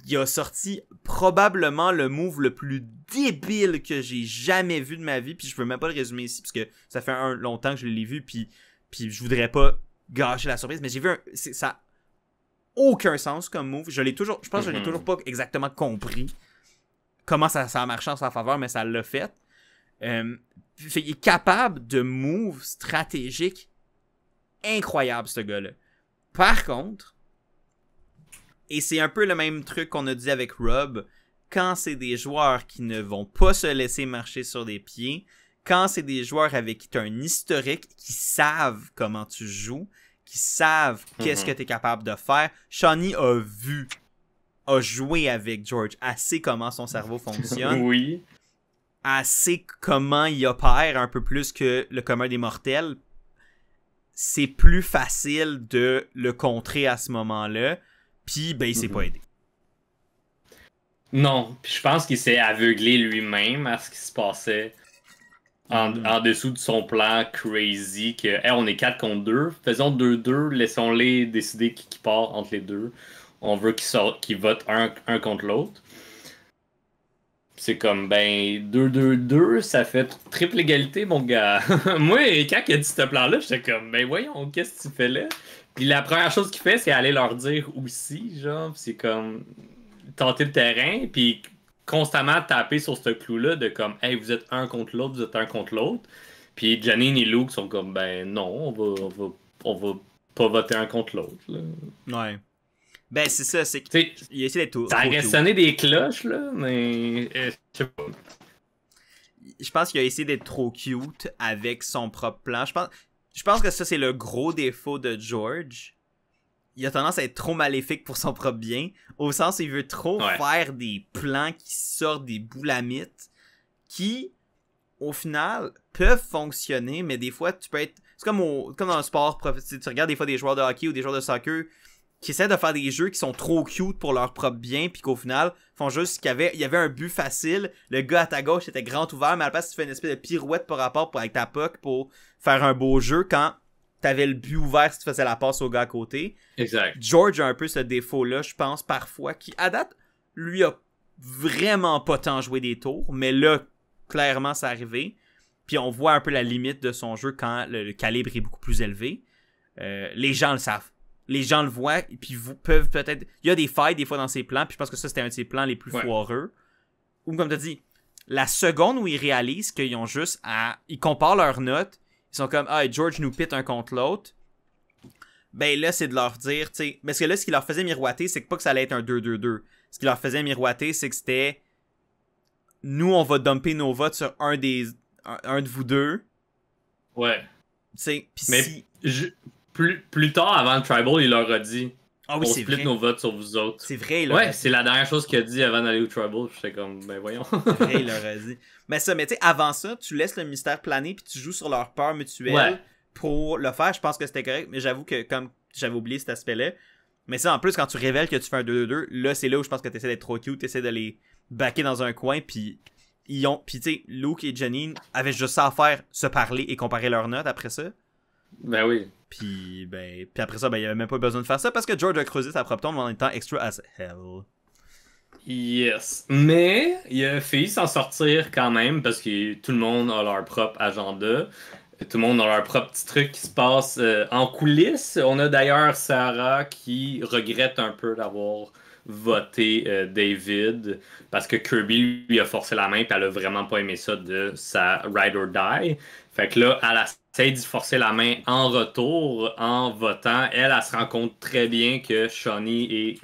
il a sorti probablement le move le plus débile que j'ai jamais vu de ma vie, puis je peux même pas le résumer ici, parce que ça fait longtemps que je l'ai vu, puis je voudrais pas gâcher la surprise, mais j'ai vu ça a aucun sens comme move. Je pense que je l'ai toujours pas exactement compris comment ça a marché en sa faveur, mais ça l'a fait. Il est capable de moves stratégiques incroyables, ce gars-là. Par contre, et c'est un peu le même truc qu'on a dit avec Rob, quand c'est des joueurs qui ne vont pas se laisser marcher sur des pieds, quand c'est des joueurs avec qui tu as un historique, qui savent comment tu joues, qui savent qu'est-ce que tu es capable de faire. Shawnee a joué avec George, assez comment son cerveau fonctionne. Oui. Assez comment il opère un peu plus que le commun des mortels. C'est plus facile de le contrer à ce moment-là. Puis, il s'est pas aidé. Non, puis je pense qu'il s'est aveuglé lui-même à ce qui se passait en dessous de son plan crazy que on est 4 contre 2, faisons 2-2, laissons-les décider qui part entre les deux. On veut qu'ils votent un contre l'autre. C'est comme, 2-2-2, ça fait triple égalité, mon gars. Moi, quand il a dit ce plan-là, j'étais comme, voyons, qu'est-ce que tu fais là? Puis la première chose qu'il fait, c'est aller leur dire aussi, genre, c'est comme, tenter le terrain, puis constamment taper sur ce clou-là de comme, hey, vous êtes un contre l'autre, vous êtes un contre l'autre. Puis Janine et Luke sont comme, non, on va pas voter un contre l'autre, là. Ouais. C'est ça, c'est qu'il a essayé d'être tout. Ça aurait sonné des cloches, là, mais je sais pas. Je pense qu'il a essayé d'être trop cute avec son propre plan. Je pense que ça, c'est le gros défaut de George. Il a tendance à être trop maléfique pour son propre bien, au sens où il veut trop faire des plans qui sortent des boulamites, qui, au final, peuvent fonctionner, mais des fois, tu peux être... C'est comme dans le sport, tu regardes des fois des joueurs de hockey ou des joueurs de soccer qui essaient de faire des jeux qui sont trop cute pour leur propre bien, puis qu'au final, font juste qu'il y avait un but facile, le gars à ta gauche était grand ouvert, mais à la place, tu fais une espèce de pirouette par rapport avec ta puck pour faire un beau jeu quand t'avais le but ouvert si tu faisais la passe au gars à côté. Exact. George a un peu ce défaut-là, je pense, parfois, qui, à date, lui a vraiment pas tant joué des tours, mais là, clairement, c'est arrivé. Puis on voit un peu la limite de son jeu quand le calibre est beaucoup plus élevé. Les gens le savent. Les gens le voient, et puis peuvent peut-être... Il y a des failles des fois dans ses plans, puis je pense que ça, c'était un de ses plans les plus foireux. Ou comme tu as dit, la seconde où ils réalisent qu'ils ont juste à... Ils comparent leurs notes, ils sont comme « Ah, George nous pite un contre l'autre. » Là, c'est de leur dire, tu sais... Parce que là, ce qui leur faisait miroiter, c'est que pas que ça allait être un 2-2-2. Ce qui leur faisait miroiter, c'est que c'était... Nous, on va dumper nos votes sur un de vous deux. Ouais. Tu sais, mais plus tard, avant le Tribal, il leur a dit Ah oui, on c'est split vrai. nos votes sur vous autres. C'est vrai, il Ouais, c'est la dernière chose qu'il a dit avant d'aller au Tribal. J'étais comme, ben voyons. C'est vrai, il leur a dit. Mais tu sais, avant ça, tu laisses le mystère planer puis tu joues sur leur peur mutuelle Ouais. pour le faire. Je pense que c'était correct, mais j'avoue que comme j'avais oublié cet aspect-là. Mais ça, en plus, quand tu révèles que tu fais un 2-2-2, là, c'est là où je pense que tu essaies d'être trop cute, tu essaies de les backer dans un coin, puis ils ont. Puis tu sais, Luke et Janine avaient juste ça à faire, se parler et comparer leurs notes après ça. Ben oui. Puis après ça, il n'y avait même pas besoin de faire ça parce que George a creusé sa propre tombe en étant extra as hell. Yes. Mais il a failli s'en sortir quand même parce que tout le monde a leur propre agenda. Tout le monde a leur propre petit truc qui se passe en coulisses. On a d'ailleurs Sarah qui regrette un peu d'avoir voté David parce que Kirby lui a forcé la main et elle a vraiment pas aimé ça de sa Ride or Die. Fait que là, elle essaie d'y forcer la main en retour en votant. Elle se rend compte très bien que Shawnee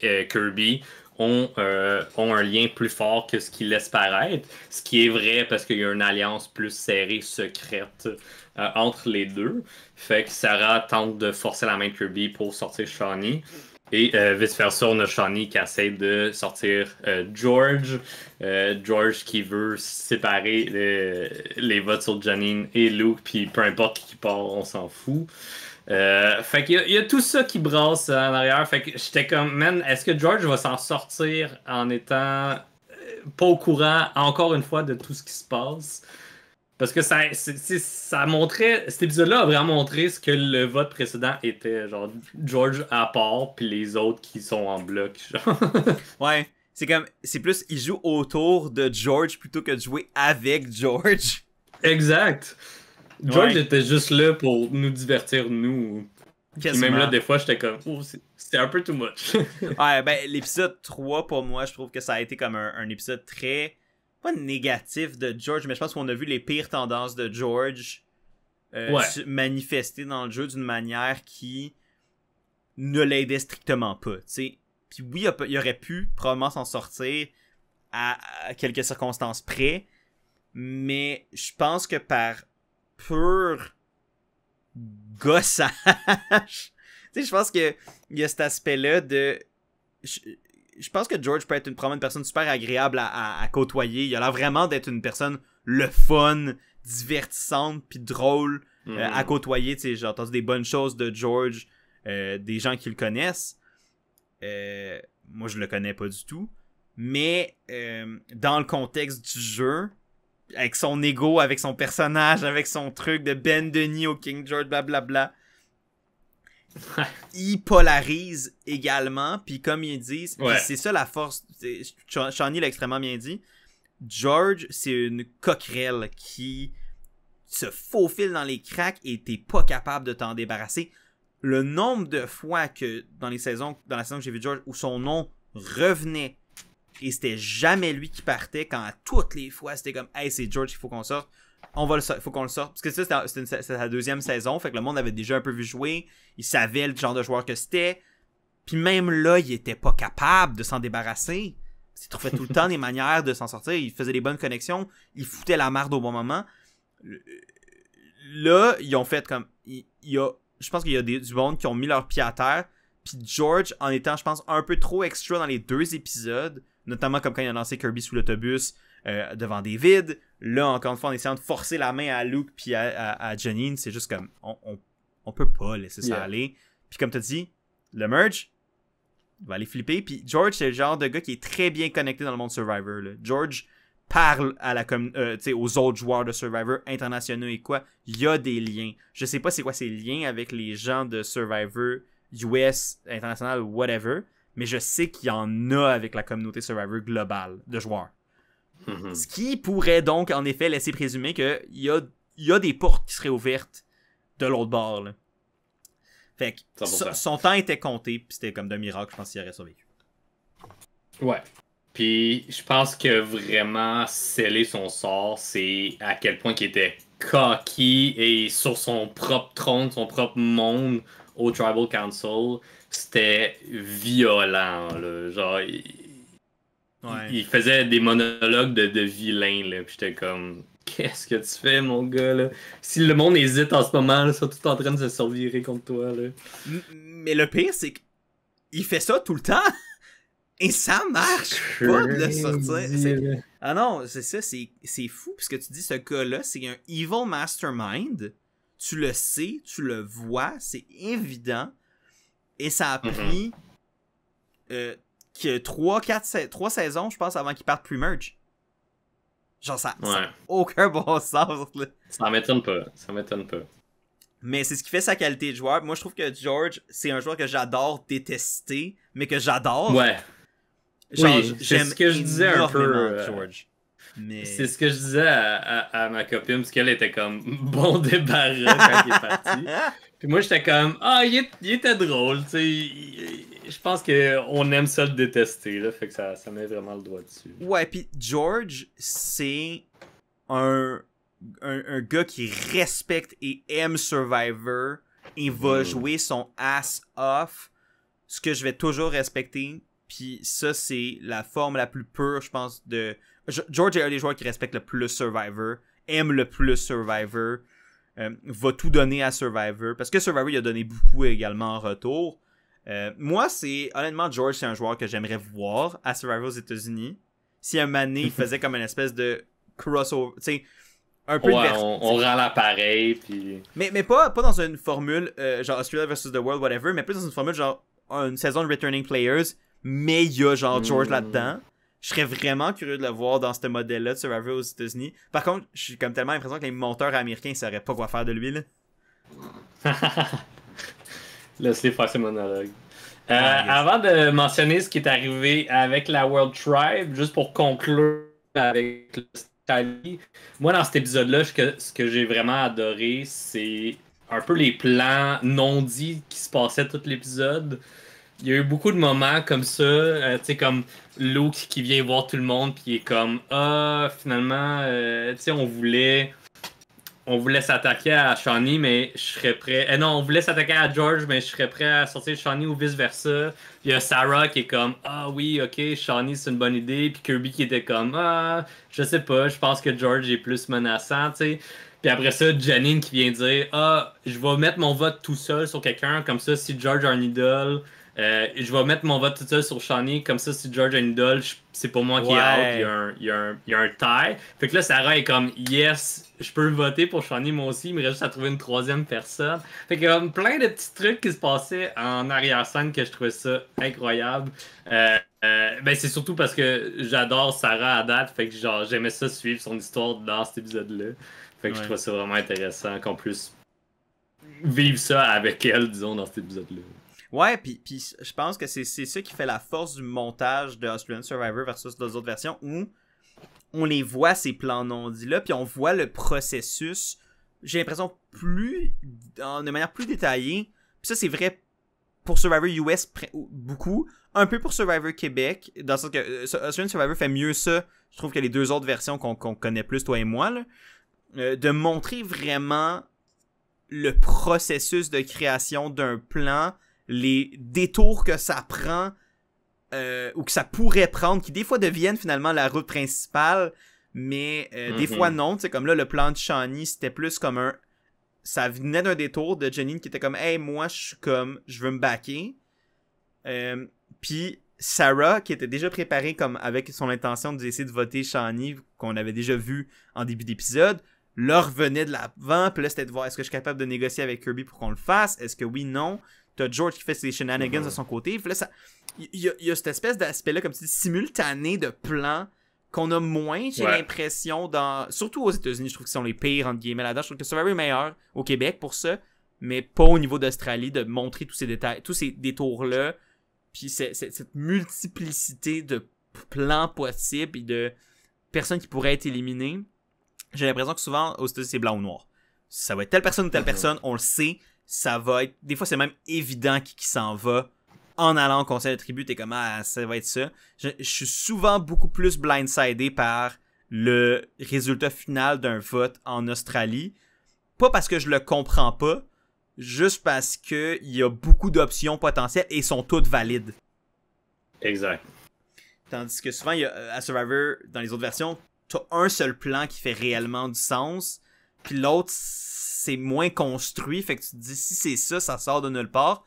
et Kirby ont un lien plus fort que ce qu'ils laissent paraître. Ce qui est vrai parce qu'il y a une alliance plus serrée, secrète entre les deux. Fait que Sarah tente de forcer la main de Kirby pour sortir Shawnee. Et vice-versa, on a Shawnee qui essaie de sortir George. George qui veut séparer les votes sur Janine et Luke, puis peu importe qui part, on s'en fout. Fait qu'il y a tout ça qui brasse en arrière. Fait que j'étais comme, man, est-ce que George va s'en sortir en étant pas au courant, encore une fois, de tout ce qui se passe? Parce que ça montrait, cet épisode-là a vraiment montré ce que le vote précédent était. Genre, George à part, puis les autres qui sont en bloc. Genre. Ouais, c'est plus, il joue autour de George plutôt que de jouer avec George. Exact. George était juste là pour nous divertir, nous. Puis même là, des fois, j'étais comme, oh, c'était un peu too much. Ouais, l'épisode 3, pour moi, je trouve que ça a été comme un épisode très, pas négatif de George, mais je pense qu'on a vu les pires tendances de George se manifester dans le jeu d'une manière qui ne l'aidait strictement pas, tu sais. Puis oui, il aurait pu probablement s'en sortir à quelques circonstances près, mais je pense que par pur gossage, tu sais, je pense que il y a cet aspect-là de... Je pense que George peut être probablement une personne super agréable à côtoyer. Il a l'air vraiment d'être une personne le fun, divertissante, puis drôle à côtoyer. Tu sais, j'ai entendu des bonnes choses de George, des gens qui le connaissent. Moi, je le connais pas du tout. Mais dans le contexte du jeu, avec son ego, avec son personnage, avec son truc de Ben Denis au King George, blablabla, il polarise également, puis comme ils disent, c'est ça la force. Shawnee l'a extrêmement bien dit. George, c'est une coquerelle qui se faufile dans les cracks et t'es pas capable de t'en débarrasser. Le nombre de fois que dans la saison que j'ai vu George, où son nom revenait et c'était jamais lui qui partait, quand à toutes les fois c'était comme hey, c'est George qu'il faut qu'on sorte. Il faut qu'on le sorte. Parce que ça, c'était sa deuxième saison. Fait que le monde avait déjà un peu vu jouer. Il savait le genre de joueur que c'était. Puis même là, il était pas capable de s'en débarrasser. Il trouvait tout le temps des manières de s'en sortir. Il faisait des bonnes connexions. Il foutait la merde au bon moment. Là, ils ont fait comme... je pense qu'il y a du monde qui ont mis leur pied à terre. Puis George, en étant, je pense, un peu trop extra dans les 2 épisodes, notamment comme quand il a lancé Kirby sous l'autobus devant David. Là, encore une fois, en essayant de forcer la main à Luke puis à Janine, c'est juste comme on peut pas laisser ça aller. Puis comme t'as dit, le merge, il va aller flipper. Puis George, c'est le genre de gars qui est très bien connecté dans le monde Survivor. Là. George parle à aux autres joueurs de Survivor internationaux et quoi. Il y a des liens. Je sais pas c'est quoi ces liens avec les gens de Survivor US, international, whatever, mais je sais qu'il y en a avec la communauté Survivor globale de joueurs. Ce qui pourrait donc en effet laisser présumer qu'il y a des portes qui seraient ouvertes de l'autre bord. Là. Fait que son temps était compté, puis c'était comme d'un miracle, je pense qu'il aurait survécu. Ouais. Puis je pense que vraiment sceller son sort, c'est à quel point qu'il était cocky et sur son propre trône, son propre monde au Tribal Council. C'était violent, là. Genre, il faisait des monologues de vilain, là. Puis j'étais comme... qu'est-ce que tu fais, mon gars, là? Si le monde hésite en ce moment, là, ils sont tous en train de se survirer contre toi, là. Mais le pire, c'est qu'il fait ça tout le temps. Et ça marche pas de le sortir. Ah non, c'est ça, c'est fou, parce que tu dis, ce gars-là, c'est un evil mastermind. Tu le sais, tu le vois, c'est évident. Et ça a pris que 3 saisons, je pense, avant qu'il parte pre-merge. Genre, ça n'a aucun bon sens. Là. Ça m'étonne pas, ça m'étonne pas. Mais c'est ce qui fait sa qualité de joueur. Moi, je trouve que George, c'est un joueur que j'adore détester, mais que j'adore. Ouais. Genre, oui, j'aime ce que je disais un peu, George. Mais... C'est ce que je disais à ma copine, parce qu'elle était comme bon débarras quand il est parti. Puis moi, j'étais comme, il était drôle, tu sais. Je pense qu'on aime ça le détester, là. Fait que ça met vraiment le doigt dessus. Ouais, puis George, c'est un gars qui respecte et aime Survivor et va jouer son ass off, ce que je vais toujours respecter. Puis ça, c'est la forme la plus pure, je pense, de... George est un des joueurs qui respecte le plus Survivor, aime le plus Survivor, va tout donner à Survivor, parce que Survivor, il a donné beaucoup également en retour. Moi, honnêtement, George, c'est un joueur que j'aimerais voir à Survivor aux États-Unis. Si un moment donné, il faisait comme une espèce de crossover, tu sais, un peu on rend l'appareil, puis... Mais pas dans une formule, genre Australia vs. The World, whatever, mais plus dans une formule, genre, une saison de Returning Players, mais il y a genre George là-dedans. Je serais vraiment curieux de le voir dans ce modèle-là de Survivor aux États-Unis. Par contre, je suis comme tellement l'impression que les monteurs américains ne sauraient pas quoi faire de lui, là. Laisse-les faire ses monologues. Avant de mentionner ce qui est arrivé avec la World Tribe, juste pour conclure avec l'Australie, moi dans cet épisode-là, ce que j'ai vraiment adoré, c'est un peu les plans non dits qui se passaient tout l'épisode. Il y a eu beaucoup de moments comme ça, tu sais, comme Luke qui vient voir tout le monde, puis il est comme, finalement, tu sais, on voulait s'attaquer à Shawnee, mais je serais prêt. Non, on voulait s'attaquer à George, mais je serais prêt à sortir Shawnee ou vice-versa. Puis il y a Sarah qui est comme, oui, ok, Shawnee c'est une bonne idée. Puis Kirby qui était comme, je sais pas, je pense que George est plus menaçant, tu sais. Puis après ça, Janine qui vient dire, je vais mettre mon vote tout seul sur quelqu'un, comme ça, si George a un idole. Je vais mettre mon vote tout seul sur Shawnee, comme ça si George a une idole, c'est pas moi qui est out, il y a un tie. Fait que là Sarah est comme yes, je peux voter pour Shawnee moi aussi, il me reste juste à trouver une troisième personne. Fait que comme plein de petits trucs qui se passaient en arrière-scène que je trouvais ça incroyable. Ben c'est surtout parce que j'adore Sarah à date, fait que genre j'aimais ça suivre son histoire dans cet épisode-là. Fait que je trouve ça vraiment intéressant qu'on puisse vivre ça avec elle, disons, dans cet épisode-là. Ouais, puis je pense que c'est ça qui fait la force du montage de Australian Survivor versus les autres versions, où on les voit, ces plans non-dits-là, puis on voit le processus, j'ai l'impression, de manière plus détaillée. Puis ça, c'est vrai pour Survivor US beaucoup, un peu pour Survivor Québec, dans le sens que Australian Survivor fait mieux ça, je trouve, que les deux autres versions qu'on connaît plus, toi et moi, là, de montrer vraiment le processus de création d'un plan, les détours que ça prend ou que ça pourrait prendre, qui des fois deviennent finalement la route principale, mais des fois non. Tu sais, comme là, le plan de Shawnee, c'était plus comme ça venait d'un détour de Janine qui était comme « Hey, moi, je veux me backer. » Puis Sarah, qui était déjà préparée comme avec son intention d'essayer de voter Shawnee, qu'on avait déjà vu en début d'épisode, leur venait de l'avant, puis là, c'était de voir est-ce que je suis capable de négocier avec Kirby pour qu'on le fasse, est-ce que oui, non. T'as George qui fait ses shenanigans de son côté. Puis là, il y a cette espèce d'aspect-là, comme tu dis, simultané de plans qu'on a moins, j'ai l'impression, surtout aux États-Unis, je trouve qu'ils sont les pires, entre guillemets, là-dedans. Je trouve que Survivor est meilleur au Québec pour ça, mais pas au niveau d'Australie, de montrer tous ces détails, tous ces détours-là, puis cette multiplicité de plans possibles et de personnes qui pourraient être éliminées. J'ai l'impression que souvent, aux États-Unis, c'est blanc ou noir. Ça va être telle personne ou telle personne, on le sait. Ça va être... Des fois, c'est même évident qui s'en va. En allant au conseil de tribu, t'es comme, ça va être ça. Je suis souvent beaucoup plus blindsidé par le résultat final d'un vote en Australie. Pas parce que je le comprends pas, juste parce que il y a beaucoup d'options potentielles et sont toutes valides. Exact. Tandis que souvent, à Survivor, dans les autres versions, t'as un seul plan qui fait réellement du sens, puis l'autre, c'est moins construit, fait que tu te dis, si c'est ça, ça sort de nulle part.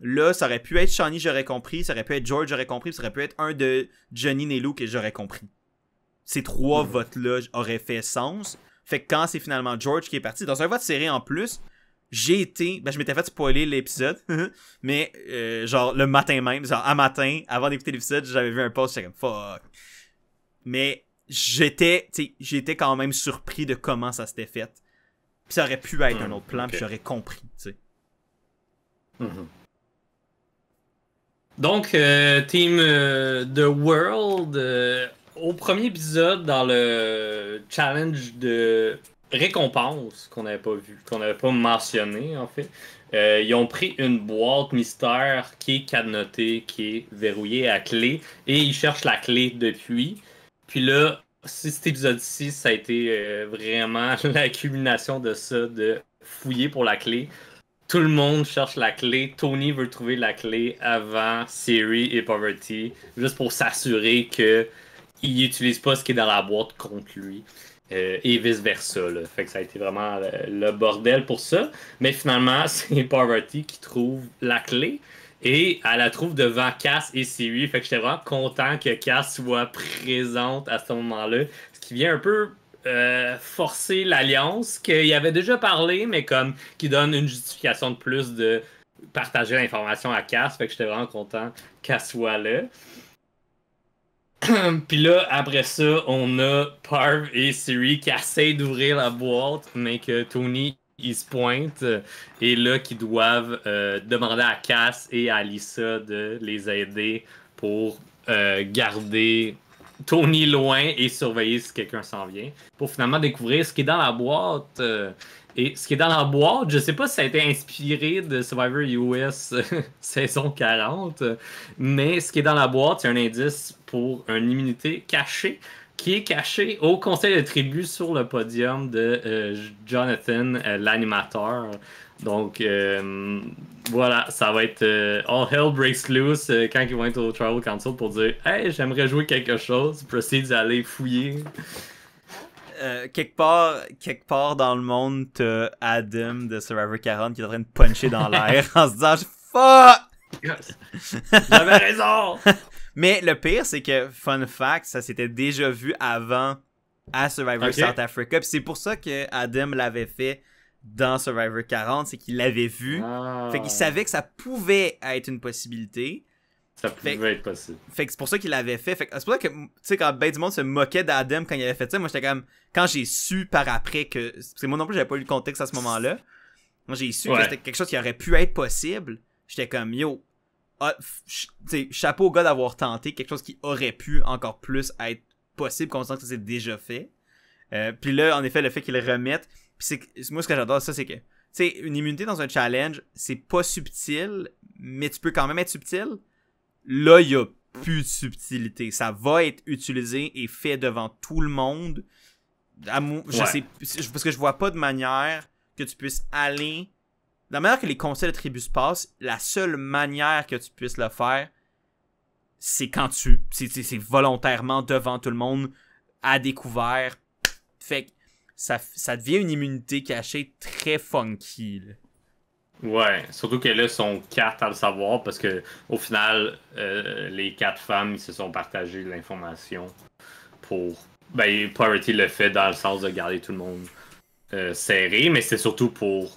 Là, ça aurait pu être Shawnee, j'aurais compris, ça aurait pu être George, j'aurais compris, ça aurait pu être un de Johnny Nelou que j'aurais compris. Ces trois votes-là auraient fait sens. Fait que quand c'est finalement George qui est parti, dans un vote serré en plus, je m'étais fait spoiler l'épisode, mais genre le matin même, genre à matin, avant d'écouter l'épisode, j'avais vu un post, j'étais comme fuck. Mais j'étais quand même surpris de comment ça s'était fait. Puis ça aurait pu être un autre plan, puis j'aurais compris, tu sais. Donc, Team The World, au premier épisode, dans le challenge de récompense qu'on n'avait pas vu, qu'on n'avait pas mentionné, en fait, ils ont pris une boîte mystère qui est cadenotée, qui est verrouillée à clé, et ils cherchent la clé depuis. Puis là, cet épisode-ci, ça a été vraiment l'accumulation de ça, de fouiller pour la clé. Tout le monde cherche la clé. Tony veut trouver la clé avant Siri et Poverty, juste pour s'assurer qu'il n'utilise pas ce qui est dans la boîte contre lui. Et vice-versa. Fait que ça a été vraiment le bordel pour ça. Mais finalement, c'est Poverty qui trouve la clé. Et elle la trouve devant Cass et Siri. Fait que j'étais vraiment content que Cass soit présente à ce moment-là. Ce qui vient un peu forcer l'alliance, qu'il avait déjà parlé, mais comme qui donne une justification de plus de partager l'information à Cass. Fait que j'étais vraiment content qu'elle soit là. Puis là, après ça, on a Parv et Siri qui essayent d'ouvrir la boîte, mais que Tony, il se pointe. Et là, qui doivent demander à Cass et à Lisa de les aider pour garder Tony loin et surveiller si quelqu'un s'en vient. Pour finalement découvrir ce qui est dans la boîte. Et ce qui est dans la boîte, je sais pas si ça a été inspiré de Survivor US saison 40, mais ce qui est dans la boîte, c'est un indice pour une immunité cachée, qui est cachée au conseil de tribu sur le podium de Jonathan, l'animateur. Donc, voilà, ça va être All Hell Breaks Loose quand ils vont être au Tribal Council pour dire « Hey, j'aimerais jouer quelque chose. » Proceed d'aller fouiller. Quelque part dans le monde, t'as Adam de Survivor 40 qui est en train de puncher dans l'air en se disant « Fuck! » J'avais raison! Mais le pire, c'est que, fun fact, ça s'était déjà vu avant à Survivor South Africa. Puis c'est pour ça que Adam l'avait fait dans Survivor 40, c'est qu'il l'avait vu. Fait qu'il savait que ça pouvait être une possibilité. Ça pouvait être possible. Fait que c'est pour ça qu'il l'avait fait. Fait que c'est pour ça que, tu sais, quand ben du monde se moquait d'Adam quand il avait fait ça, moi j'étais comme, quand j'ai su par après que, parce que moi non plus j'avais pas eu le contexte à ce moment-là, moi j'ai su que c'était quelque chose qui aurait pu être possible, j'étais comme, yo, t'sais, chapeau au gars d'avoir tenté quelque chose qui aurait pu encore plus être possible, conscience que ça s'est déjà fait. Puis là, en effet, le fait qu'ils le remettent, puis moi ce que j'adore ça, c'est que, tu sais, une immunité dans un challenge, c'est pas subtil, mais tu peux quand même être subtil. Là, il n'y a plus de subtilité. Ça va être utilisé et fait devant tout le monde. Je sais, parce que je vois pas de manière que tu puisses aller... De la manière que les conseils de tribu se passent, la seule manière que tu puisses le faire, c'est quand c'est volontairement devant tout le monde, à découvert. Fait que ça devient une immunité cachée très funky, là. Ouais, surtout que là, sont 4 à le savoir parce que au final, les 4 femmes ils se sont partagées l'information pour. Ben, Poverty le fait dans le sens de garder tout le monde serré, mais c'est surtout pour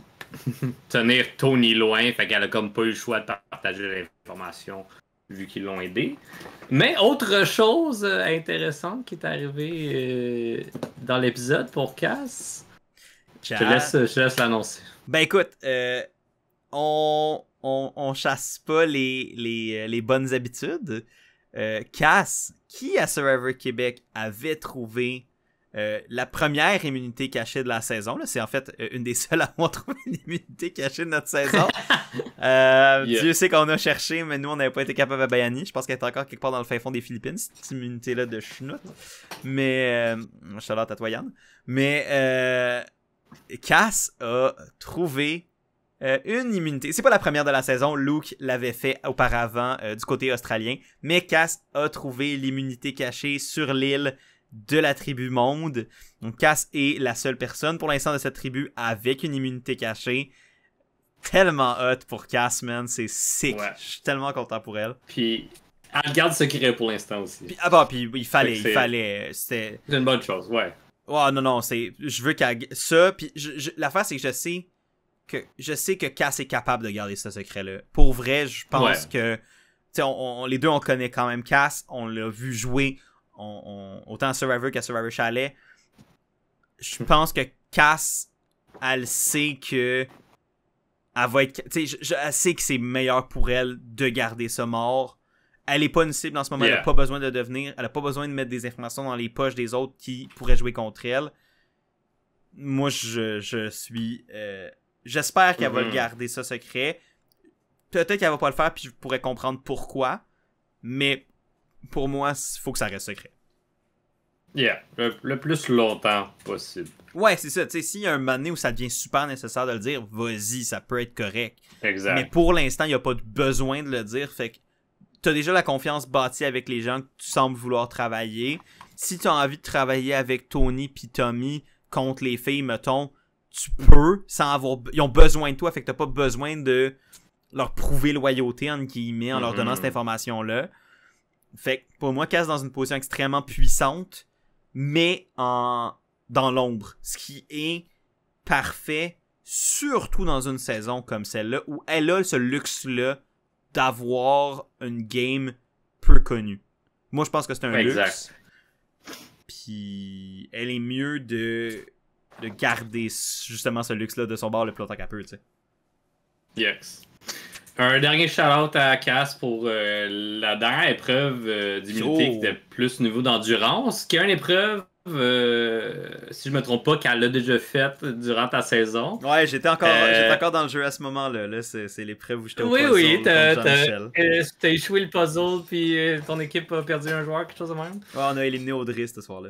tenir Tony loin, fait qu'elle a comme pas eu le choix de partager l'information vu qu'ils l'ont aidé. Mais autre chose intéressante qui est arrivée dans l'épisode pour Cass, je te laisse l'annoncer. Ben écoute, on chasse pas les bonnes habitudes. Cass, qui à Survivor Québec avait trouvé la première immunité cachée de la saison, là, c'est en fait une des seules à avoir trouvé une immunité cachée de notre saison. Dieu sait qu'on a cherché, mais nous on n'avait pas été capable à Bayani. Je pense qu'elle est encore quelque part dans le fin fond des Philippines, cette immunité-là de chenoute. Mais shout-out à toi, Yann. Mais Cass a trouvé une immunité. C'est pas la première de la saison. Luke l'avait fait auparavant du côté australien. Mais Cass a trouvé l'immunité cachée sur l'île de la tribu Monde. Donc Cass est la seule personne pour l'instant de cette tribu avec une immunité cachée. Tellement hot pour Cass, man. C'est sick. Ouais. Je suis tellement content pour elle. Puis, elle garde secret pour l'instant aussi. Puis, puis il fallait. C'était... C'est une bonne chose, ouais. Oh non, je veux qu'elle... Ça, puis l'affaire, c'est que je sais que Cass est capable de garder ce secret-là. Pour vrai, je pense que... Tu sais, les deux, on connaît quand même Cass. On l'a vu jouer autant à Survivor qu'à Survivor Chalet. Je pense que Cass, elle sait que... Elle va être... Tu sais, elle sait que c'est meilleur pour elle de garder ça mort. Elle est pas une cible en ce moment. Elle a pas besoin de devenir... Elle a pas besoin de mettre des informations dans les poches des autres qui pourraient jouer contre elle. Moi, je suis... j'espère qu'elle va le garder ça secret. Peut-être qu'elle va pas le faire, puis je pourrais comprendre pourquoi. Mais pour moi, il faut que ça reste secret. Yeah, le plus longtemps possible. Ouais, c'est ça. Tu sais, s'il y a un moment donné où ça devient super nécessaire de le dire, vas-y, ça peut être correct. Exact. Mais pour l'instant, il n'y a pas de besoin de le dire. Fait que t'as déjà la confiance bâtie avec les gens que tu sembles vouloir travailler. Si tu as envie de travailler avec Tony pis Tommy contre les filles, mettons, tu peux sans avoir... Ils ont besoin de toi, fait que t'as pas besoin de leur prouver loyauté, entre guillemets, en leur donnant cette information-là. Fait que pour moi, Cass dans une position extrêmement puissante, mais dans l'ombre. Ce qui est parfait, surtout dans une saison comme celle-là, où elle a ce luxe-là d'avoir une game peu connue. Moi, je pense que c'est un luxe. Puis elle est mieux de garder justement ce luxe-là de son bord le plus longtemps qu'elle peut, tu sais. Yes. Un dernier shout-out à Cass pour la dernière épreuve d'immunité qui était plus niveau d'endurance, qui est une épreuve, si je me trompe pas, qu'elle a déjà faite durant ta saison. Ouais, j'étais encore dans le jeu à ce moment-là. Là, c'est l'épreuve où j'étais au puzzle. Oui, t'as échoué le puzzle, puis ton équipe a perdu un joueur, quelque chose de même. Ouais, on a éliminé Audrey ce soir-là.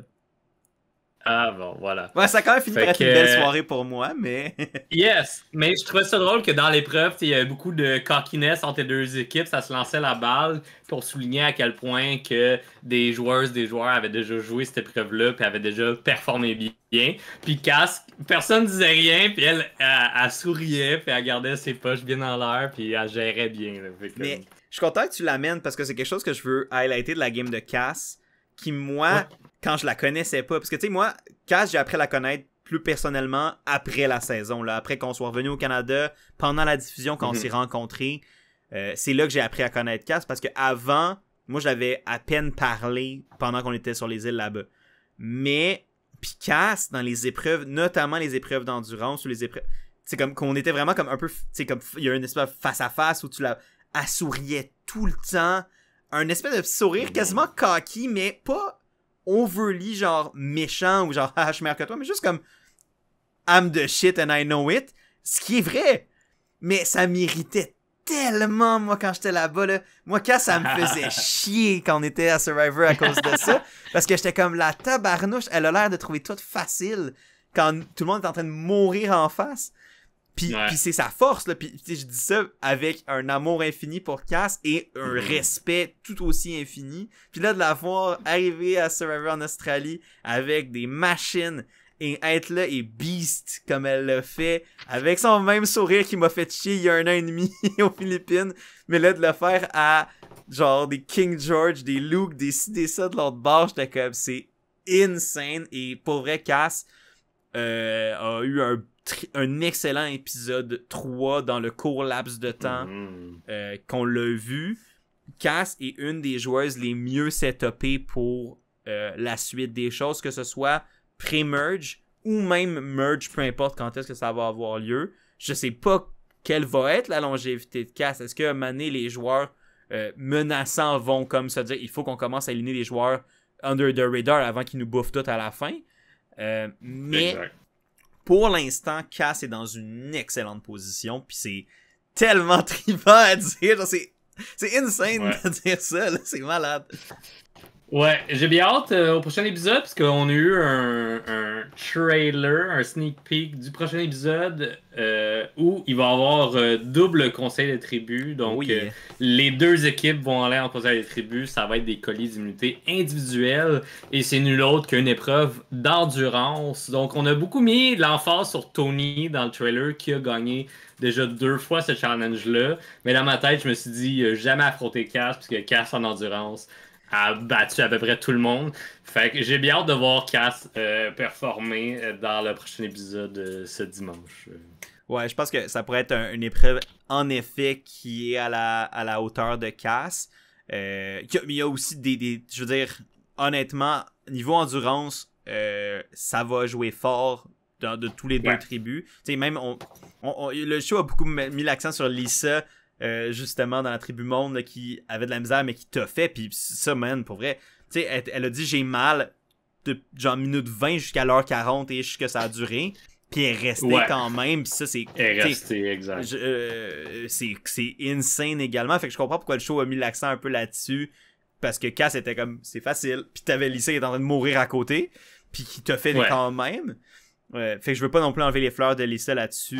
Ah bon, voilà. Ouais, ça a quand même fini par être une belle soirée pour moi, mais... Yes, mais je trouvais ça drôle que dans l'épreuve, il y avait beaucoup de cockiness entre les deux équipes, ça se lançait la balle pour souligner à quel point que des joueurs avaient déjà joué cette épreuve-là, puis avaient déjà performé bien. Puis Cass, personne disait rien, puis elle souriait, puis elle gardait ses poches bien en l'air, puis elle gérait bien. Là, mais je suis content que tu l'amènes, parce que c'est quelque chose que je veux highlighter de la game de Cass, qui, moi... quand je la connaissais pas. Parce que, tu sais, moi, Cass, j'ai appris à la connaître plus personnellement après la saison. Là, après qu'on soit revenu au Canada, pendant la diffusion, quand on s'est rencontrés. C'est là que j'ai appris à connaître Cass. Parce que avant, moi, j'avais à peine parlé pendant qu'on était sur les îles là-bas. Mais, puis Cass, dans les épreuves, notamment les épreuves d'endurance ou les épreuves... C'est comme qu'on était vraiment comme un peu... Tu sais, comme il y a une espèce de face-à-face où elle souriait tout le temps. Un espèce de sourire quasiment cocky, mais pas... overly genre méchant ou genre ah je suis meilleur que toi, mais juste comme I'm the shit and I know it, ce qui est vrai, mais ça m'irritait tellement moi quand j'étais là-bas là. Moi quand ça me faisait chier quand on était à Survivor à cause de ça, parce que j'étais comme la tabarnouche, elle a l'air de trouver tout facile quand tout le monde est en train de mourir en face. Puis c'est sa force, là. Puis je dis ça avec un amour infini pour Cass et un respect tout aussi infini. Puis là, de la voir arriver à Survivor en Australie avec des machines et être là et beast comme elle l'a fait, avec son même sourire qui m'a fait chier il y a 1 an et demi aux Philippines, mais là, de le faire à genre des King George, des Luke, des ci, des ça de l'autre bord, j'étais comme, c'est insane. Et pour vrai, Cass a eu un excellent épisode 3 dans le court laps de temps qu'on l'a vu. Cass est une des joueuses les mieux setupées pour la suite des choses, que ce soit pré-merge ou même merge, peu importe quand est-ce que ça va avoir lieu. Je sais pas quelle va être la longévité de Cass. Est-ce qu'à un moment donné, les joueurs menaçants vont comme se dire il faut qu'on commence à aligner les joueurs under the radar avant qu'ils nous bouffent tout à la fin. Mais exact. Pour l'instant, Cass est dans une excellente position, puis c'est tellement trippant à dire, genre, c'est insane de dire ça, là, c'est malade. Ouais, j'ai bien hâte au prochain épisode parce qu'on a eu un trailer, un sneak peek du prochain épisode où il va y avoir double conseil de tribu. Oh Donc, yeah. les deux équipes vont aller en conseil de tribu. Ça va être des colis d'immunité individuels et c'est nul autre qu'une épreuve d'endurance. Donc, on a beaucoup mis l'emphase sur Tony dans le trailer qui a gagné déjà 2 fois ce challenge-là. Mais dans ma tête, je me suis dit jamais affronter Cass parce que Cass en endurance a battu à peu près tout le monde. Fait que j'ai bien hâte de voir Cass performer dans le prochain épisode ce dimanche. Ouais, je pense que ça pourrait être une épreuve, en effet, qui est à la hauteur de Cass. Mais il y a aussi je veux dire, honnêtement, niveau endurance, ça va jouer fort de tous les deux tribus. Tu sais, même, le show a beaucoup mis l'accent sur Lisa, justement, dans la tribu monde, là, qui avait de la misère, mais qui t'a fait. Puis ça, man, pour vrai, tu sais, elle a dit j'ai mal de genre minute 20 jusqu'à l'heure 40 et que ça a duré. Puis elle est restée quand même. Puis ça, c'est. Elle est restée, exact. C'est insane également. Fait que je comprends pourquoi le show a mis l'accent un peu là-dessus. Parce que Cass était comme, c'est facile. Puis t'avais Lisa qui était en train de mourir à côté. Puis qui t'a fait quand même. Fait que je veux pas non plus enlever les fleurs de Lisa là-dessus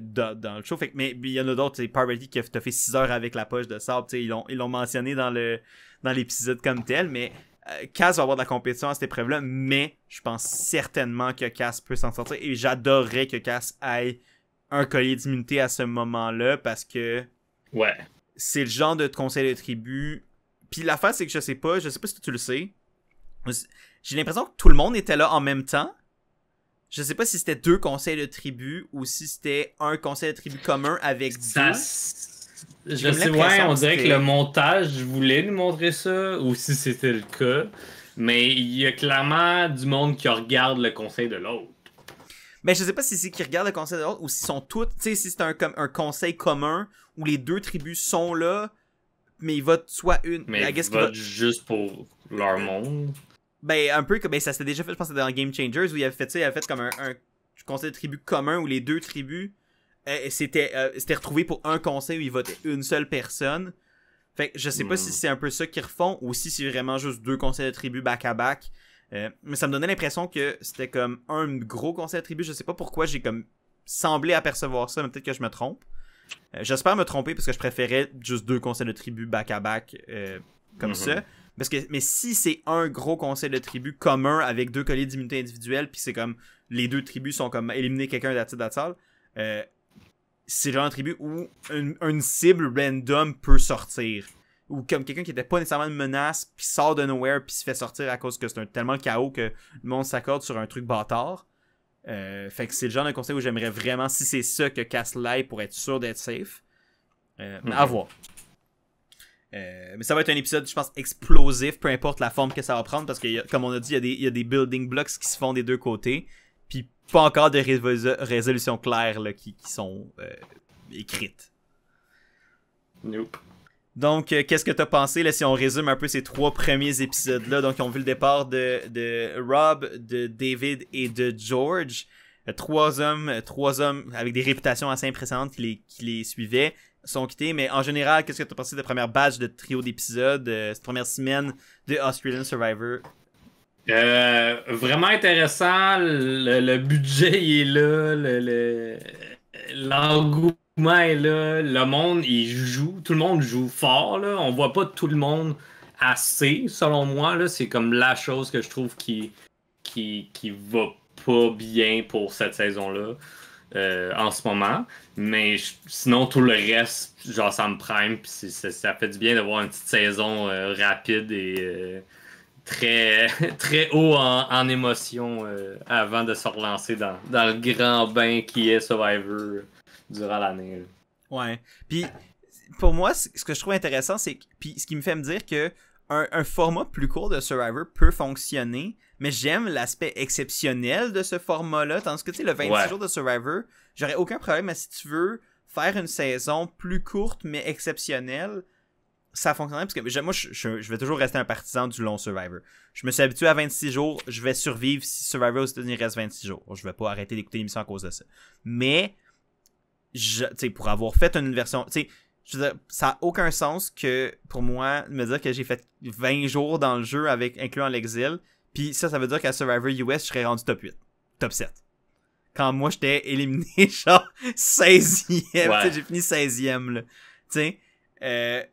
dans le show. Fait que, mais il y en a d'autres. C'est Parvati qui t'a fait 6 heures avec la poche de sable. Ils l'ont mentionné dans l'épisode comme tel. Mais Cass va avoir de la compétition à cette épreuve-là, mais je pense certainement que Cass peut s'en sortir et j'adorerais que Cass ait un collier d'immunité à ce moment-là parce que c'est le genre de conseil de tribu. Puis l'affaire, c'est que je sais pas si tu le sais. J'ai l'impression que tout le monde était là en même temps. Je sais pas si c'était 2 conseils de tribu ou si c'était un conseil de tribu commun avec 2. Je sais, on dirait que le montage voulait nous montrer ça, ou si c'était le cas. Mais il y a clairement du monde qui regarde le conseil de l'autre. Mais je sais pas si c'est qui regarde le conseil de l'autre ou s'ils sont toutes. Tu sais, si c'est un conseil commun où les 2 tribus sont là, mais ils votent soit une. Mais ils votent juste pour leur monde. Ben, un peu comme. Ça s'était déjà fait, je pense, dans Game Changers où il avait fait ça. Il avait fait comme un conseil de tribu commun où les 2 tribus. C'était retrouvé pour un conseil où ils votaient une seule personne. Fait que je sais pas si c'est un peu ça qu'ils refont ou si c'est vraiment juste 2 conseils de tribu back-à-back. Mais ça me donnait l'impression que c'était comme un gros conseil de tribu. Je sais pas pourquoi j'ai comme semblé apercevoir ça, mais peut-être que je me trompe. J'espère me tromper parce que je préférais juste 2 conseils de tribu back-à-back comme ça. Mais si c'est un gros conseil de tribu commun avec 2 colliers d'immunité individuelle puis c'est comme les 2 tribus sont comme éliminer quelqu'un d'attitude c'est le genre de tribu où une cible random peut sortir. Ou comme quelqu'un qui était pas nécessairement une menace, puis sort de nowhere, puis se fait sortir à cause que c'est tellement le chaos que le monde s'accorde sur un truc bâtard. Fait que c'est le genre de conseil où j'aimerais vraiment, si c'est ça, que Cass l'aille pour être sûr d'être safe. Mais à voir. Mais ça va être un épisode, je pense, explosif, peu importe la forme que ça va prendre, parce que, comme on a dit, il y a des building blocks qui se font des 2 côtés. Puis pas encore de résolutions claires là, qui sont écrites. Nope. Donc, qu'est-ce que t'as pensé là, si on résume un peu ces 3 premiers épisodes-là? Donc, on vu le départ de Rob, de David et de George. 3 hommes avec des réputations assez impressionnantes qui les suivaient, sont quittés. Mais en général, qu'est-ce que t'as pensé de la première batch de trio d'épisodes, cette première semaine de Australian Survivor? Vraiment intéressant. Le budget il est là. L'engouement est là. Le monde, il joue. Tout le monde joue fort. Là. On voit pas tout le monde assez, selon moi. Là. C'est comme la chose que je trouve qui va pas bien pour cette saison-là. En ce moment. Mais sinon, tout le reste, genre, ça me prime. Puis ça fait du bien d'avoir une petite saison rapide et très, très haut en émotion avant de se relancer dans le grand bain qui est Survivor durant l'année. Ouais. Puis, pour moi, ce que je trouve intéressant, c'est puis ce qui me fait me dire que un format plus court de Survivor peut fonctionner, mais j'aime l'aspect exceptionnel de ce format-là, tandis que, tu sais, le 26 jours de Survivor, j'aurais aucun problème à, si tu veux, faire une saison plus courte, mais exceptionnelle, ça fonctionnerait, parce que moi, je vais toujours rester un partisan du long Survivor. Je me suis habitué à 26 jours, je vais survivre si Survivor aux États-Unis reste 26 jours. Je vais pas arrêter d'écouter l'émission à cause de ça. Mais, tu sais, pour avoir fait une version, tu sais, je veux dire, ça a aucun sens que, pour moi, me dire que j'ai fait 20 jours dans le jeu avec incluant l'exil, puis ça veut dire qu'à Survivor US, je serais rendu top 8, top 7. Quand moi, j'étais éliminé, genre, 16e, Ouais. tu sais, j'ai fini 16e, là. Tu sais,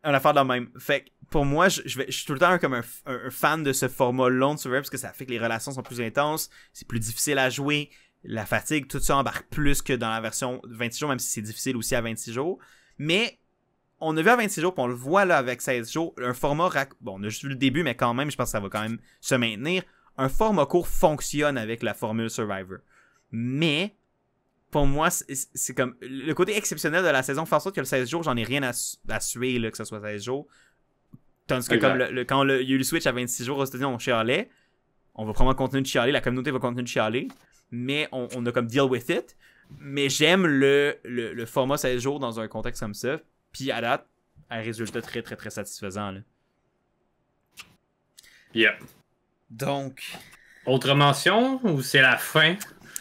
une affaire de la même. Fait que, pour moi, je suis tout le temps comme un fan de ce format long de Survivor, parce que ça fait que les relations sont plus intenses, c'est plus difficile à jouer, la fatigue, tout ça embarque plus que dans la version 26 jours, même si c'est difficile aussi à 26 jours. Mais on a vu à 26 jours, puis on le voit là avec 16 jours, un format... Bon, on a juste vu le début, mais quand même, je pense que ça va quand même se maintenir. Un format court fonctionne avec la formule Survivor. Mais, pour moi, c'est comme... Le côté exceptionnel de la saison fait en sorte que le 16 jours, j'en ai rien à suer, là, que ce soit 16 jours. Tandis que comme quand il y a eu le switch à 26 jours aux États-Unis, on chialait. On va probablement continuer de chialer, la communauté va continuer de chialer. Mais on a comme deal with it. Mais j'aime le format 16 jours dans un contexte comme ça. Puis à date, un résultat très très très satisfaisant. Là. Yep. Donc. Autre mention ou c'est la fin?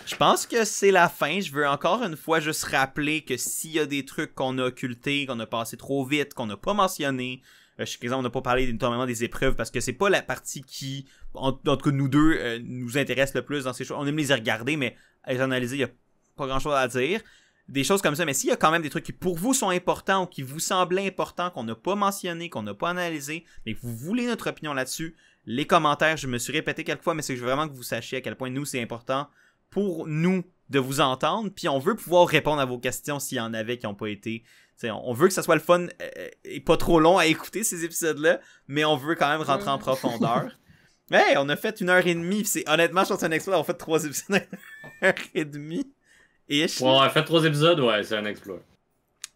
Je pense que c'est la fin. Je veux encore une fois juste rappeler que s'il y a des trucs qu'on a occultés, qu'on a passé trop vite, qu'on n'a pas mentionné. Je sais qu'exemple, on n'a pas parlé notamment des épreuves parce que c'est pas la partie qui, en tout cas nous deux, nous intéresse le plus dans ces choses. On aime les regarder, mais à les analyser, il n'y a pas grand chose à dire. Des choses comme ça, mais s'il y a quand même des trucs qui pour vous sont importants ou qui vous semblaient importants, qu'on n'a pas mentionné, qu'on n'a pas analysé, mais que vous voulez notre opinion là-dessus, les commentaires, je me suis répété quelques fois, mais c'est que je veux vraiment que vous sachiez à quel point nous, c'est important pour nous de vous entendre, puis on veut pouvoir répondre à vos questions s'il y en avait qui n'ont pas été. T'sais, on veut que ça soit le fun et pas trop long à écouter ces épisodes-là, mais on veut quand même rentrer en profondeur. Hey, on a fait 1h30, c'est honnêtement, je pense que c'est un exploit d'avoir fait 3 épisodes en 1h30. Ouais, on a fait 3 épisodes, ouais, c'est un exploit.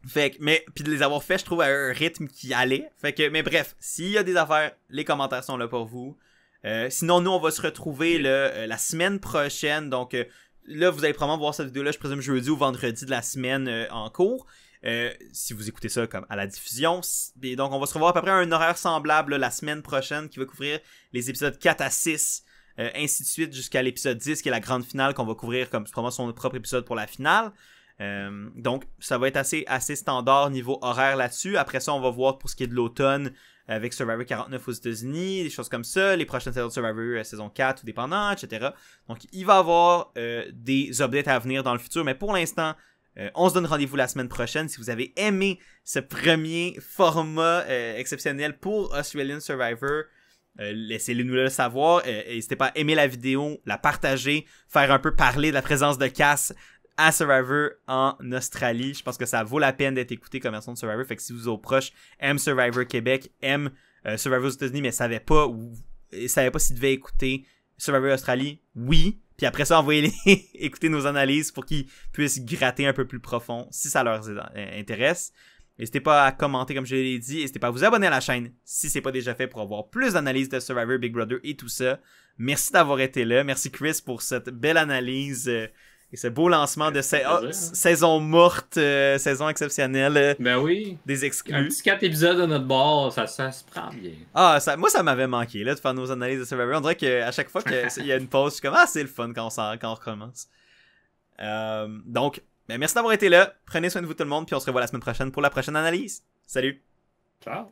Fait que, mais, puis de les avoir fait, je trouve, à un rythme qui allait. Fait que, mais bref, s'il y a des affaires, les commentaires sont là pour vous. Sinon, nous, on va se retrouver la semaine prochaine. Donc, là, vous allez probablement voir cette vidéo-là, je présume, jeudi ou vendredi de la semaine en cours. Si vous écoutez ça comme à la diffusion. Et donc, on va se revoir à peu près à un horaire semblable là, la semaine prochaine qui va couvrir les épisodes 4 à 6. Ainsi de suite jusqu'à l'épisode 10 qui est la grande finale qu'on va couvrir comme probablement son propre épisode pour la finale. Donc ça va être assez standard niveau horaire là-dessus. Après ça on va voir pour ce qui est de l'automne avec Survivor 49 aux États-Unis, des choses comme ça, les prochaines saisons de Survivor saison 4 tout dépendant, etc. Donc il va y avoir des updates à venir dans le futur, mais pour l'instant on se donne rendez-vous la semaine prochaine. Si vous avez aimé ce premier format exceptionnel pour Australian Survivor, laissez-le nous le savoir. N'hésitez pas à aimer la vidéo, la partager, faire un peu parler de la présence de Cass à Survivor en Australie. Je pense que ça vaut la peine d'être écouté comme version de Survivor. Fait que si vous aux proches aiment Survivor Québec, aiment Survivor aux États-Unis, mais savaient pas s'ils devaient écouter Survivor Australie, oui. Puis après ça, envoyez-les écouter nos analyses pour qu'ils puissent gratter un peu plus profond si ça leur intéresse. N'hésitez pas à commenter comme je l'ai dit. N'hésitez pas à vous abonner à la chaîne si c'est pas déjà fait pour avoir plus d'analyses de Survivor, Big Brother et tout ça. Merci d'avoir été là. Merci Chris pour cette belle analyse et ce beau lancement de saison morte, saison exceptionnelle. Ben oui. Des exclus. Un petit 4 épisodes de notre bord, ça se prend bien. Ah, moi ça m'avait manqué là, de faire nos analyses de Survivor. On dirait qu'à chaque fois qu'il y a une pause, je suis comme c'est le fun quand on recommence. Donc, ben, merci d'avoir été là. Prenez soin de vous tout le monde, puis on se revoit la semaine prochaine pour la prochaine analyse. Salut! Ciao!